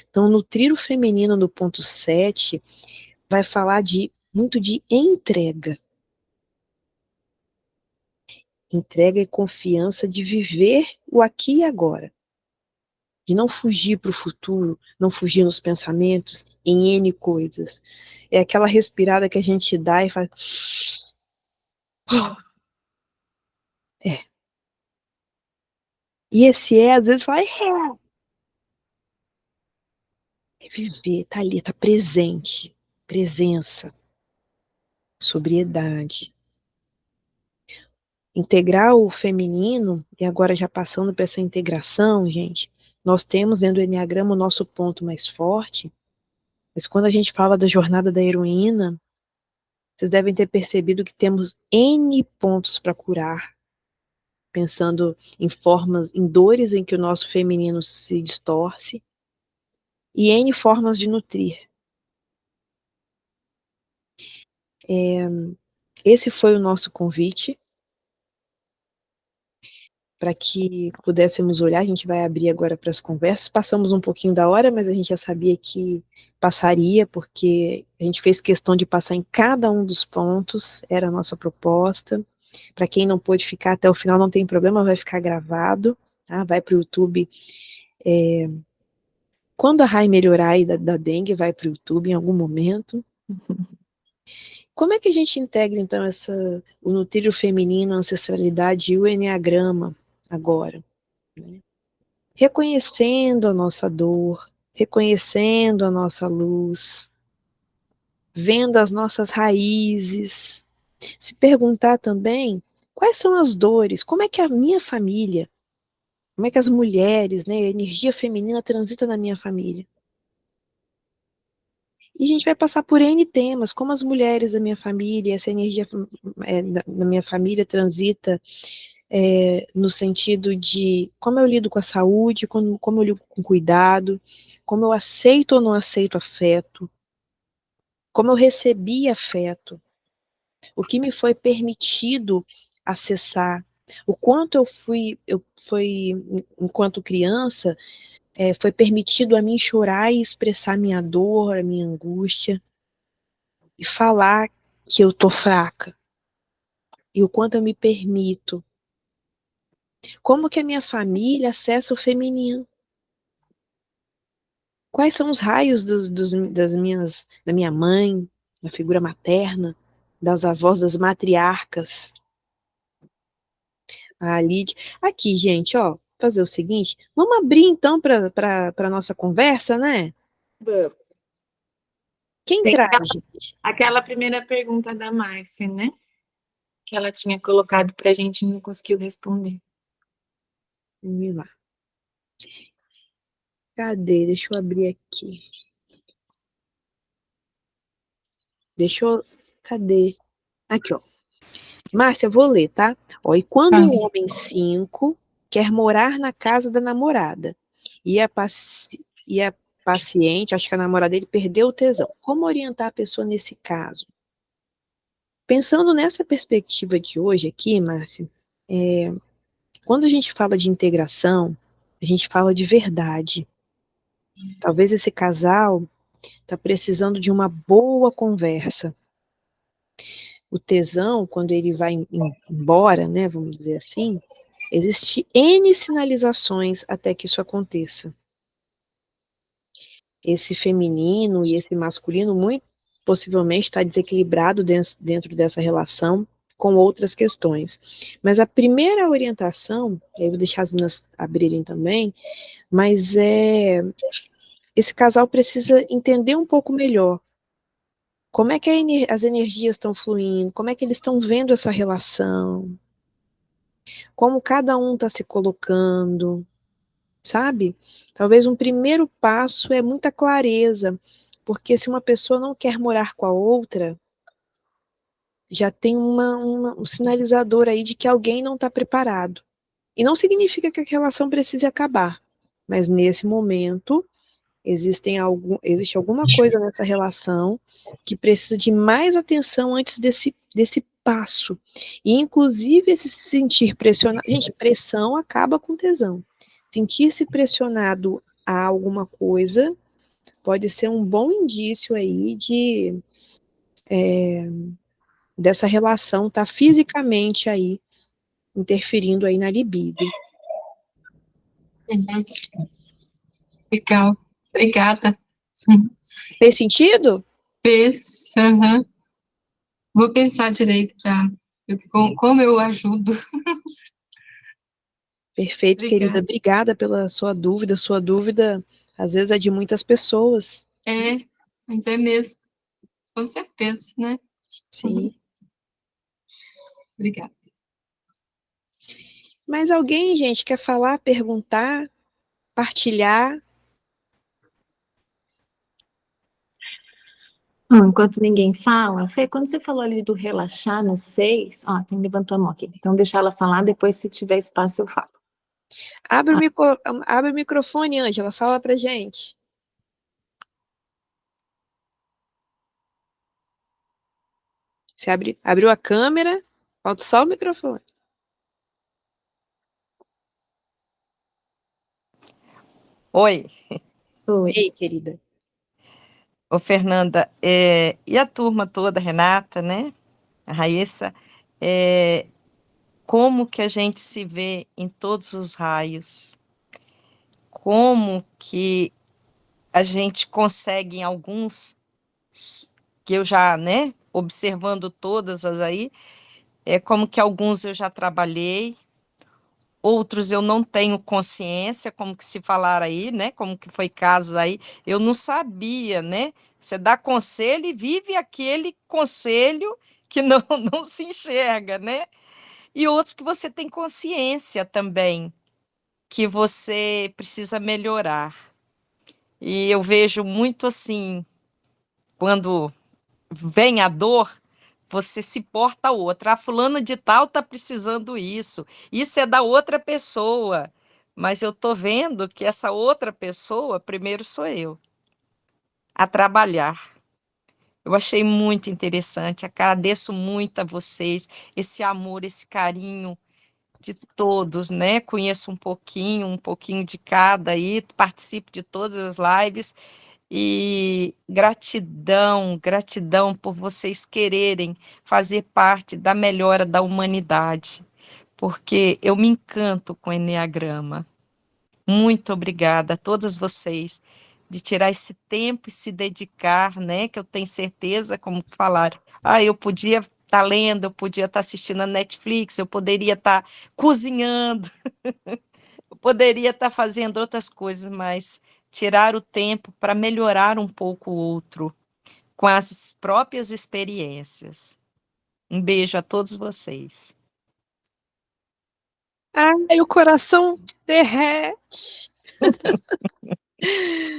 Então, nutrir o feminino no ponto 7 vai falar muito de entrega. Entrega e confiança de viver o aqui e agora. De não fugir para o futuro, não fugir nos pensamentos, em N coisas. É aquela respirada que a gente dá e faz. É. E esse às vezes, fala. É viver, tá ali, tá presente. Presença. Sobriedade. Integrar o feminino, e agora já passando para essa integração, gente, nós temos dentro do Enneagrama o nosso ponto mais forte, mas quando a gente fala da jornada da heroína, vocês devem ter percebido que temos N pontos para curar, pensando em formas, em dores em que o nosso feminino se distorce, e N formas de nutrir. Esse foi o nosso convite, para que pudéssemos olhar. A gente vai abrir agora para as conversas. Passamos um pouquinho da hora, mas a gente já sabia que passaria, porque a gente fez questão de passar em cada um dos pontos, era a nossa proposta. Para quem não pôde ficar até o final, não tem problema, vai ficar gravado, tá? Vai para o YouTube. Quando a Rai melhorar aí da dengue, vai para o YouTube em algum momento. Como é que a gente integra, então, o nutrir feminino, a ancestralidade e o enneagrama agora? Né? Reconhecendo a nossa dor, reconhecendo a nossa luz, vendo as nossas raízes, se perguntar também quais são as dores, como é que a minha família, como é que as mulheres, né, a energia feminina transita na minha família. E a gente vai passar por N temas, como as mulheres da minha família, essa energia da minha família transita no sentido de como eu lido com a saúde, como eu lido com cuidado, como eu aceito ou não aceito afeto, como eu recebi afeto, o que me foi permitido acessar, o quanto enquanto criança, foi permitido a mim chorar e expressar minha dor, a minha angústia, e falar que eu tô fraca, e o quanto eu me permito. Como que a minha família acessa o feminino? Quais são os raios da minha mãe, da figura materna, das avós, das matriarcas? A Lid. Aqui, gente, ó, fazer o seguinte, vamos abrir então para a nossa conversa, né? Vamos. Quem Tem traz, gente? aquela primeira pergunta da Márcia, né? Que ela tinha colocado para a gente e não conseguiu responder. Vamos lá. Cadê? Deixa eu abrir aqui. Deixa eu... Cadê? Aqui, ó. Márcia, eu vou ler, tá? Ó, e quando o homem 5 quer morar na casa da namorada e a paciente, acho que a namorada dele perdeu o tesão. Como orientar a pessoa nesse caso? Pensando nessa perspectiva de hoje aqui, Márcia, quando a gente fala de integração, a gente fala de verdade. Talvez esse casal está precisando de uma boa conversa. O tesão, quando ele vai embora, né, vamos dizer assim, existe N sinalizações até que isso aconteça. Esse feminino e esse masculino muito possivelmente está desequilibrado dentro dessa relação com outras questões. Mas a primeira orientação, eu vou deixar as meninas abrirem também, mas esse casal precisa entender um pouco melhor como é que as energias estão fluindo, como é que eles estão vendo essa relação, como cada um está se colocando, sabe? Talvez um primeiro passo é muita clareza, porque se uma pessoa não quer morar com a outra, já tem um sinalizador aí de que alguém não está preparado. E não significa que a relação precise acabar, mas nesse momento existe alguma coisa nessa relação que precisa de mais atenção antes desse passo. E, inclusive, esse se sentir pressionado. Gente, pressão acaba com tesão. Sentir-se pressionado a alguma coisa pode ser um bom indício aí dessa relação estar fisicamente aí interferindo aí na libido. Uhum. Legal, obrigada. Fez sentido? Fez. Uhum. Vou pensar direito já, como eu ajudo. Perfeito, Obrigada. querida. Obrigada pela sua dúvida. Sua dúvida, às vezes, é de muitas pessoas. Mas é mesmo. Com certeza, né? Sim. Obrigada. Mas alguém, gente, quer falar, perguntar, partilhar? Enquanto ninguém fala, Fê, quando você falou ali do relaxar no 6, tem levantou a mão aqui. Então, deixa ela falar, depois, se tiver espaço, eu falo. Abre o microfone, Ângela, fala pra gente. Você abriu a câmera, falta só o microfone. Oi. Oi. Ei, querida. Ô, Fernanda, e a turma toda, Renata, né? A Raíssa, como que a gente se vê em todos os raios? Como que a gente consegue em alguns, que eu já, né, observando todas as aí, como que alguns eu já trabalhei, outros eu não tenho consciência, como que se falar aí, né? Como que foi casos aí, eu não sabia, né? Você dá conselho e vive aquele conselho que não se enxerga, né? E outros que você tem consciência também, que você precisa melhorar. E eu vejo muito assim, quando vem a dor, você se porta a outra. A fulana de tal está precisando isso é da outra pessoa. Mas eu estou vendo que essa outra pessoa, primeiro sou eu, a trabalhar. Eu achei muito interessante, agradeço muito a vocês, esse amor, esse carinho de todos, né? Conheço um pouquinho de cada aí, participo de todas as lives. E gratidão, gratidão por vocês quererem fazer parte da melhora da humanidade, porque eu me encanto com o Enneagrama. Muito obrigada a todas vocês de tirar esse tempo e se dedicar, né? Que eu tenho certeza, como falaram, eu podia estar lendo, eu podia estar assistindo a Netflix, eu poderia estar cozinhando, eu poderia estar fazendo outras coisas, mas tirar o tempo para melhorar um pouco o outro com as próprias experiências. Um beijo a todos vocês. Ai, o coração derrete.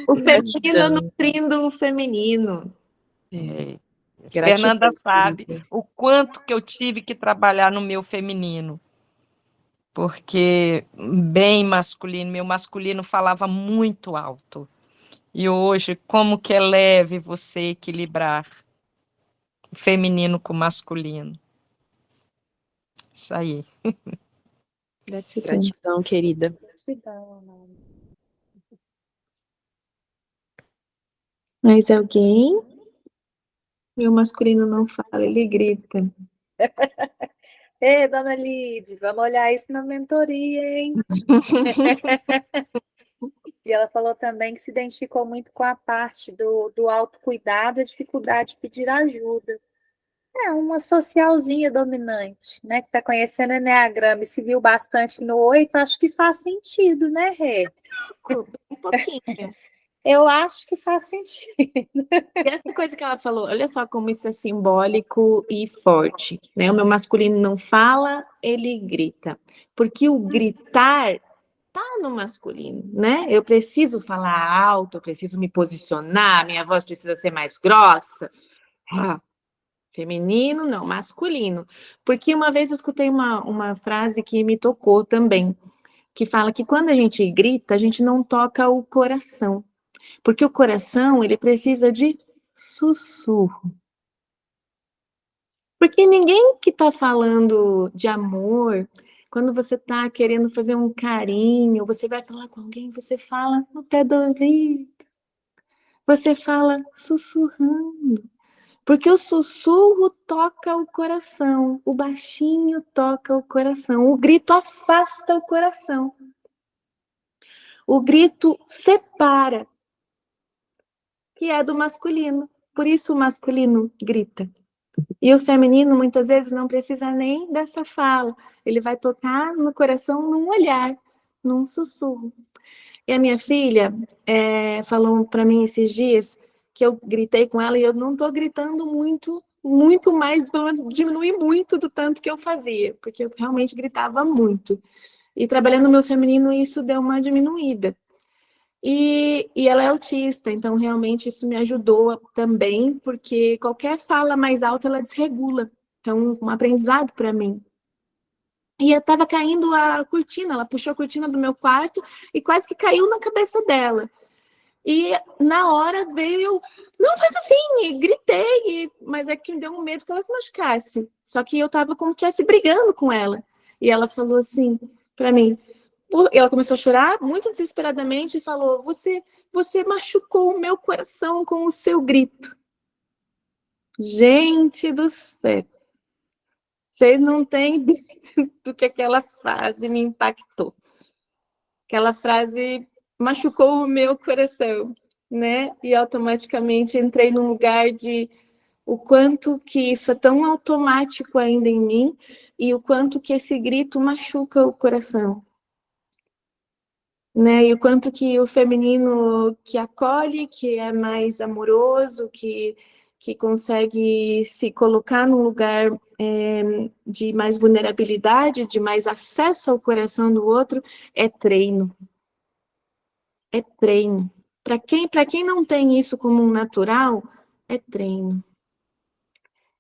O feminino nutrindo o feminino. Fernanda Gratidão, sabe querida. o quanto que eu tive que trabalhar no meu feminino, porque bem masculino, meu masculino falava muito alto. E hoje, como que é leve você equilibrar o feminino com o masculino. Isso aí. Gratidão. Gratidão, querida. Gratidão, Ana. Mais alguém? Meu masculino não fala, ele grita. Ei, dona Lide, vamos olhar isso na mentoria, hein? E ela falou também que se identificou muito com a parte do autocuidado e a dificuldade de pedir ajuda. É uma socialzinha dominante, né? Que está conhecendo o Enneagrama e se viu bastante no 8, acho que faz sentido, né, Rê? Um pouquinho. Eu acho que faz sentido. E essa coisa que ela falou, olha só como isso é simbólico e forte, né? O meu masculino não fala, ele grita. Porque o gritar tá no masculino, né? Eu preciso falar alto, eu preciso me posicionar, minha voz precisa ser mais grossa. Ah, feminino, não, masculino. Porque uma vez eu escutei uma frase que me tocou também, que fala que quando a gente grita, a gente não toca o coração. Porque o coração, ele precisa de sussurro. Porque ninguém que está falando de amor, quando você está querendo fazer um carinho, você vai falar com alguém, você fala no pé do ouvido. Você fala sussurrando. Porque o sussurro toca o coração, o baixinho toca o coração, o grito afasta o coração. O grito separa, que é do masculino. Por isso o masculino grita. E o feminino, muitas vezes, não precisa nem dessa fala. Ele vai tocar no coração num olhar, num sussurro. E a minha filha falou para mim esses dias que eu gritei com ela e eu não estou gritando muito mais, pelo menos diminui muito do tanto que eu fazia, porque eu realmente gritava muito. E trabalhando no meu feminino, isso deu uma diminuída. E ela é autista, então realmente isso me ajudou também, porque qualquer fala mais alta ela desregula. Então, um aprendizado para mim. E estava caindo a cortina, ela puxou a cortina do meu quarto e quase que caiu na cabeça dela. E na hora veio eu, não faz assim, e gritei, mas é que me deu um medo que ela se machucasse. Só que eu estava como se estivesse brigando com ela. E ela falou assim para mim, ela começou a chorar muito desesperadamente e falou: você machucou o meu coração com o seu grito. Gente do céu, vocês não têm do que aquela frase me impactou. Aquela frase machucou o meu coração, né? E automaticamente entrei num lugar de o quanto que isso é tão automático ainda em mim e o quanto que esse grito machuca o coração. Né? E o quanto que o feminino que acolhe, que é mais amoroso, que consegue se colocar num lugar de mais vulnerabilidade, de mais acesso ao coração do outro, é treino. É treino. Para quem não tem isso como um natural, é treino.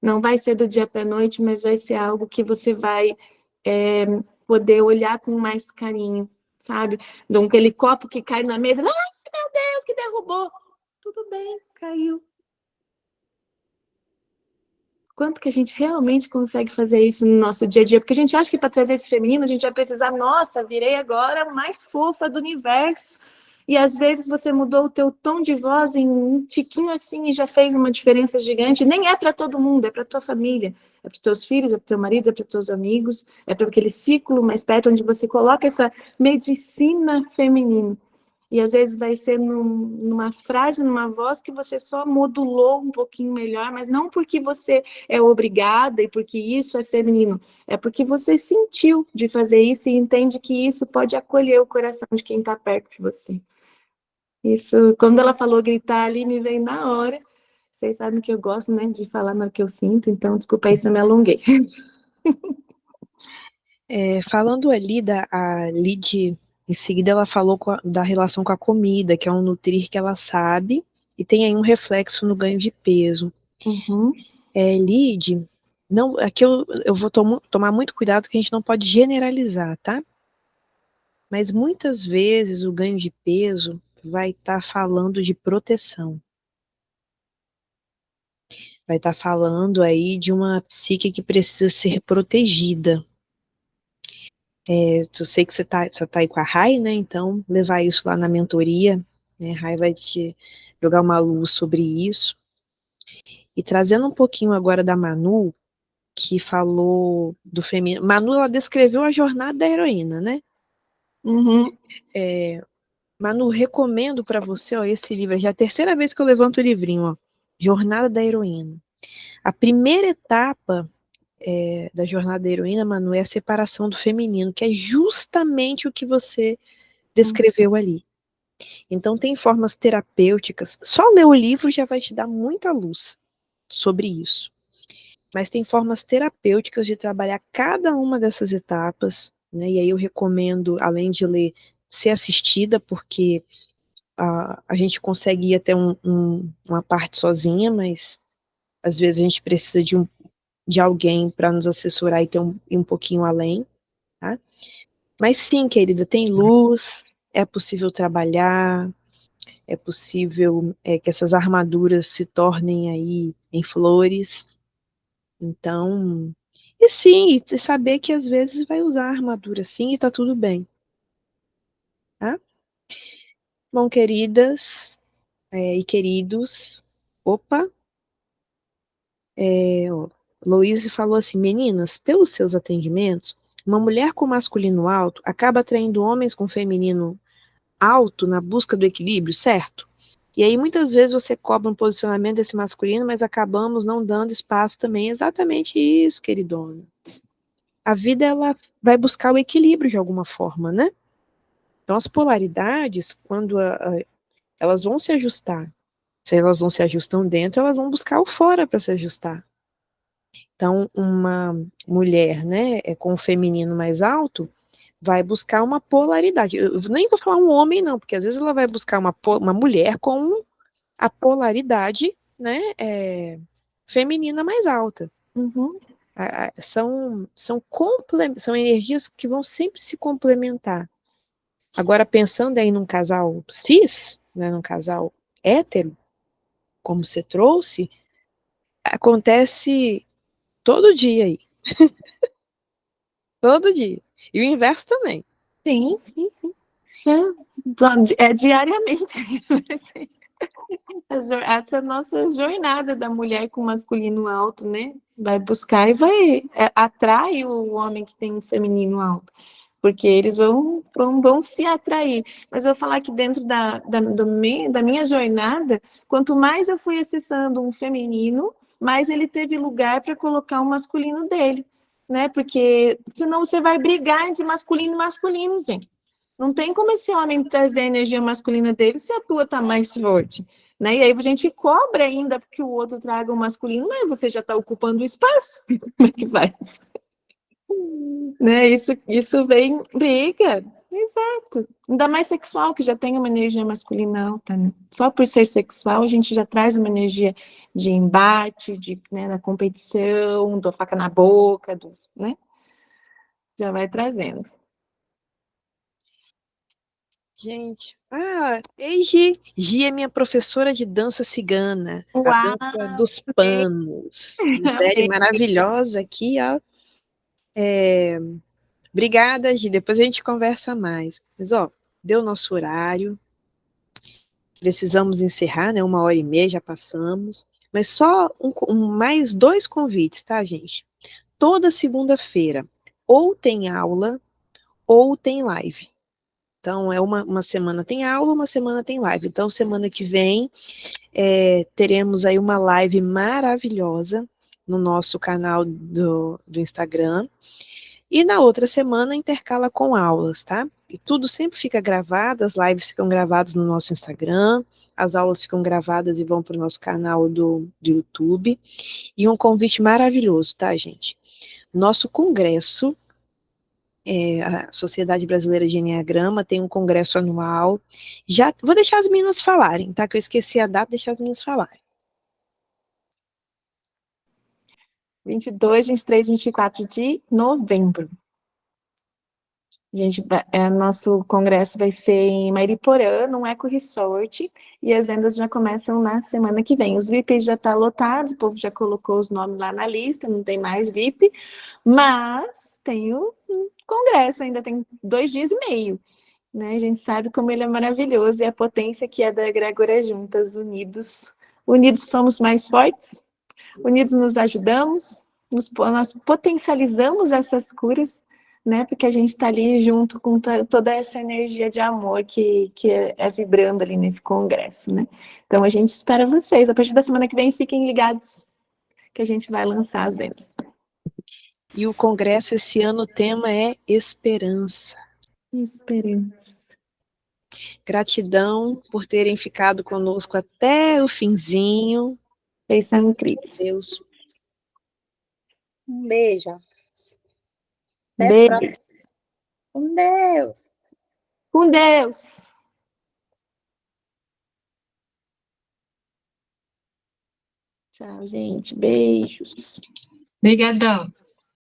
Não vai ser do dia para a noite, mas vai ser algo que você vai poder olhar com mais carinho, sabe? De aquele copo que cai na mesa, ai, meu Deus, que derrubou. Tudo bem, caiu. Quanto que a gente realmente consegue fazer isso no nosso dia a dia? Porque a gente acha que para trazer esse feminino, a gente vai precisar, nossa, virei agora a mais fofa do universo. E às vezes você mudou o teu tom de voz em um tiquinho assim e já fez uma diferença gigante. Nem é para todo mundo, é para tua família, é para os teus filhos, é para o teu marido, é para os teus amigos, é para aquele ciclo mais perto onde você coloca essa medicina feminina. E às vezes vai ser numa frase, numa voz que você só modulou um pouquinho melhor, mas não porque você é obrigada e porque isso é feminino, é porque você sentiu de fazer isso e entende que isso pode acolher o coração de quem está perto de você. Isso, quando ela falou gritar ali, me veio na hora. Vocês sabem que eu gosto, né, de falar no que eu sinto, então desculpa aí se eu me alonguei. Falando ali a Lid, em seguida ela falou da relação com a comida, que é um nutrir que ela sabe, e tem aí um reflexo no ganho de peso. Uhum. Lide, não, aqui eu vou tomar muito cuidado que a gente não pode generalizar, tá? Mas muitas vezes o ganho de peso vai estar falando de proteção. Vai estar falando aí de uma psique que precisa ser protegida. Eu sei que você tá aí com a Rai, né? Então, levar isso lá na mentoria, né? A Rai vai te jogar uma luz sobre isso. E trazendo um pouquinho agora da Manu, que falou do feminino. Manu, ela descreveu a jornada da heroína, né? Uhum. Manu, recomendo para você, ó, esse livro. Já é a terceira vez que eu levanto o livrinho, ó. Jornada da Heroína. A primeira etapa da jornada da heroína, Manu, é a separação do feminino, que é justamente o que você descreveu ali. Então, tem formas terapêuticas. Só ler o livro já vai te dar muita luz sobre isso. Mas tem formas terapêuticas de trabalhar cada uma dessas etapas, né? E aí eu recomendo, além de ler, ser assistida, porque a gente consegue ir até uma parte sozinha, mas às vezes a gente precisa de alguém para nos assessorar e ir um pouquinho além, tá? Mas sim, querida, tem luz, é possível trabalhar, é possível que essas armaduras se tornem aí em flores. Então, e sim, e saber que às vezes vai usar a armadura sim e tá tudo bem, tá? Bom, queridas e queridos, opa, Louise falou assim, meninas, pelos seus atendimentos, uma mulher com masculino alto acaba atraindo homens com feminino alto na busca do equilíbrio, certo? E aí muitas vezes você cobra um posicionamento desse masculino, mas acabamos não dando espaço também. Exatamente isso, queridona. A vida, ela vai buscar o equilíbrio de alguma forma, né? Então as polaridades, quando elas vão se ajustar, se elas não se ajustam dentro, elas vão buscar o fora para se ajustar. Então, uma mulher, né, com o feminino mais alto, vai buscar uma polaridade. Eu nem vou falar um homem, não, porque às vezes ela vai buscar uma mulher com a polaridade, né, feminina mais alta. Uhum. São energias que vão sempre se complementar. Agora, pensando aí num casal cis, né, num casal hétero, como você trouxe, acontece todo dia aí. Todo dia. E o inverso também. Sim, sim, sim. É diariamente. Essa nossa jornada da mulher com masculino alto, né? Vai buscar e atrai o homem que tem um feminino alto, porque eles vão se atrair. Mas eu vou falar que dentro da minha jornada, quanto mais eu fui acessando um feminino, mais ele teve lugar para colocar o masculino dele, né? Porque senão você vai brigar entre masculino e masculino, gente. Não tem como esse homem trazer a energia masculina dele se a tua tá mais forte, né? E aí a gente cobra ainda que o outro traga o masculino, mas você já está ocupando o espaço. Como é que faz? Né? Isso vem briga. Exato. Ainda mais sexual, que já tem uma energia masculina alta, né? Só por ser sexual, a gente já traz uma energia de embate, né, da competição, da faca na boca, né? Já vai trazendo. Gente, ei, Gi. Gi é minha professora de dança cigana, a Uau! dança dos panos. Gisele maravilhosa aqui, ó. Obrigada, Gi. Depois a gente conversa mais. Mas, ó, deu nosso horário. Precisamos encerrar, né? 1h30, já passamos. Mas só mais 2 convites, tá, gente? Toda segunda-feira, ou tem aula, ou tem live. Então, uma semana tem aula, uma semana tem live. Então, semana que vem, teremos aí uma live maravilhosa no nosso canal do Instagram. E na outra semana, intercala com aulas, tá? E tudo sempre fica gravado, as lives ficam gravadas no nosso Instagram, as aulas ficam gravadas e vão para o nosso canal do YouTube. E um convite maravilhoso, tá, gente? Nosso congresso, a Sociedade Brasileira de Enneagrama, tem um congresso anual. Já vou deixar as meninas falarem, tá? Que eu esqueci a data, deixar as meninas falarem. 22, 23, 24 de novembro. Nosso congresso vai ser em Mariporã, num Eco Resort, e as vendas já começam na semana que vem. Os VIPs já estão lotados, o povo já colocou os nomes lá na lista, não tem mais VIP, mas tem o congresso, ainda tem 2 dias e meio, né? A gente sabe como ele é maravilhoso e a potência que é da Egrégora Juntas, unidos. Unidos somos mais fortes, unidos nos ajudamos, nós potencializamos essas curas, né? Porque a gente está ali junto com toda essa energia de amor que é vibrando ali nesse congresso, né? Então a gente espera vocês. A partir da semana que vem, fiquem ligados que a gente vai lançar as vendas. E o congresso esse ano, o tema é esperança. Esperança. Gratidão por terem ficado conosco até o finzinho. Vocês são incríveis. Deus. Um beijo. Até a Beijo. próxima. Com Deus. Com Deus. Tchau, gente. Beijos. Obrigadão.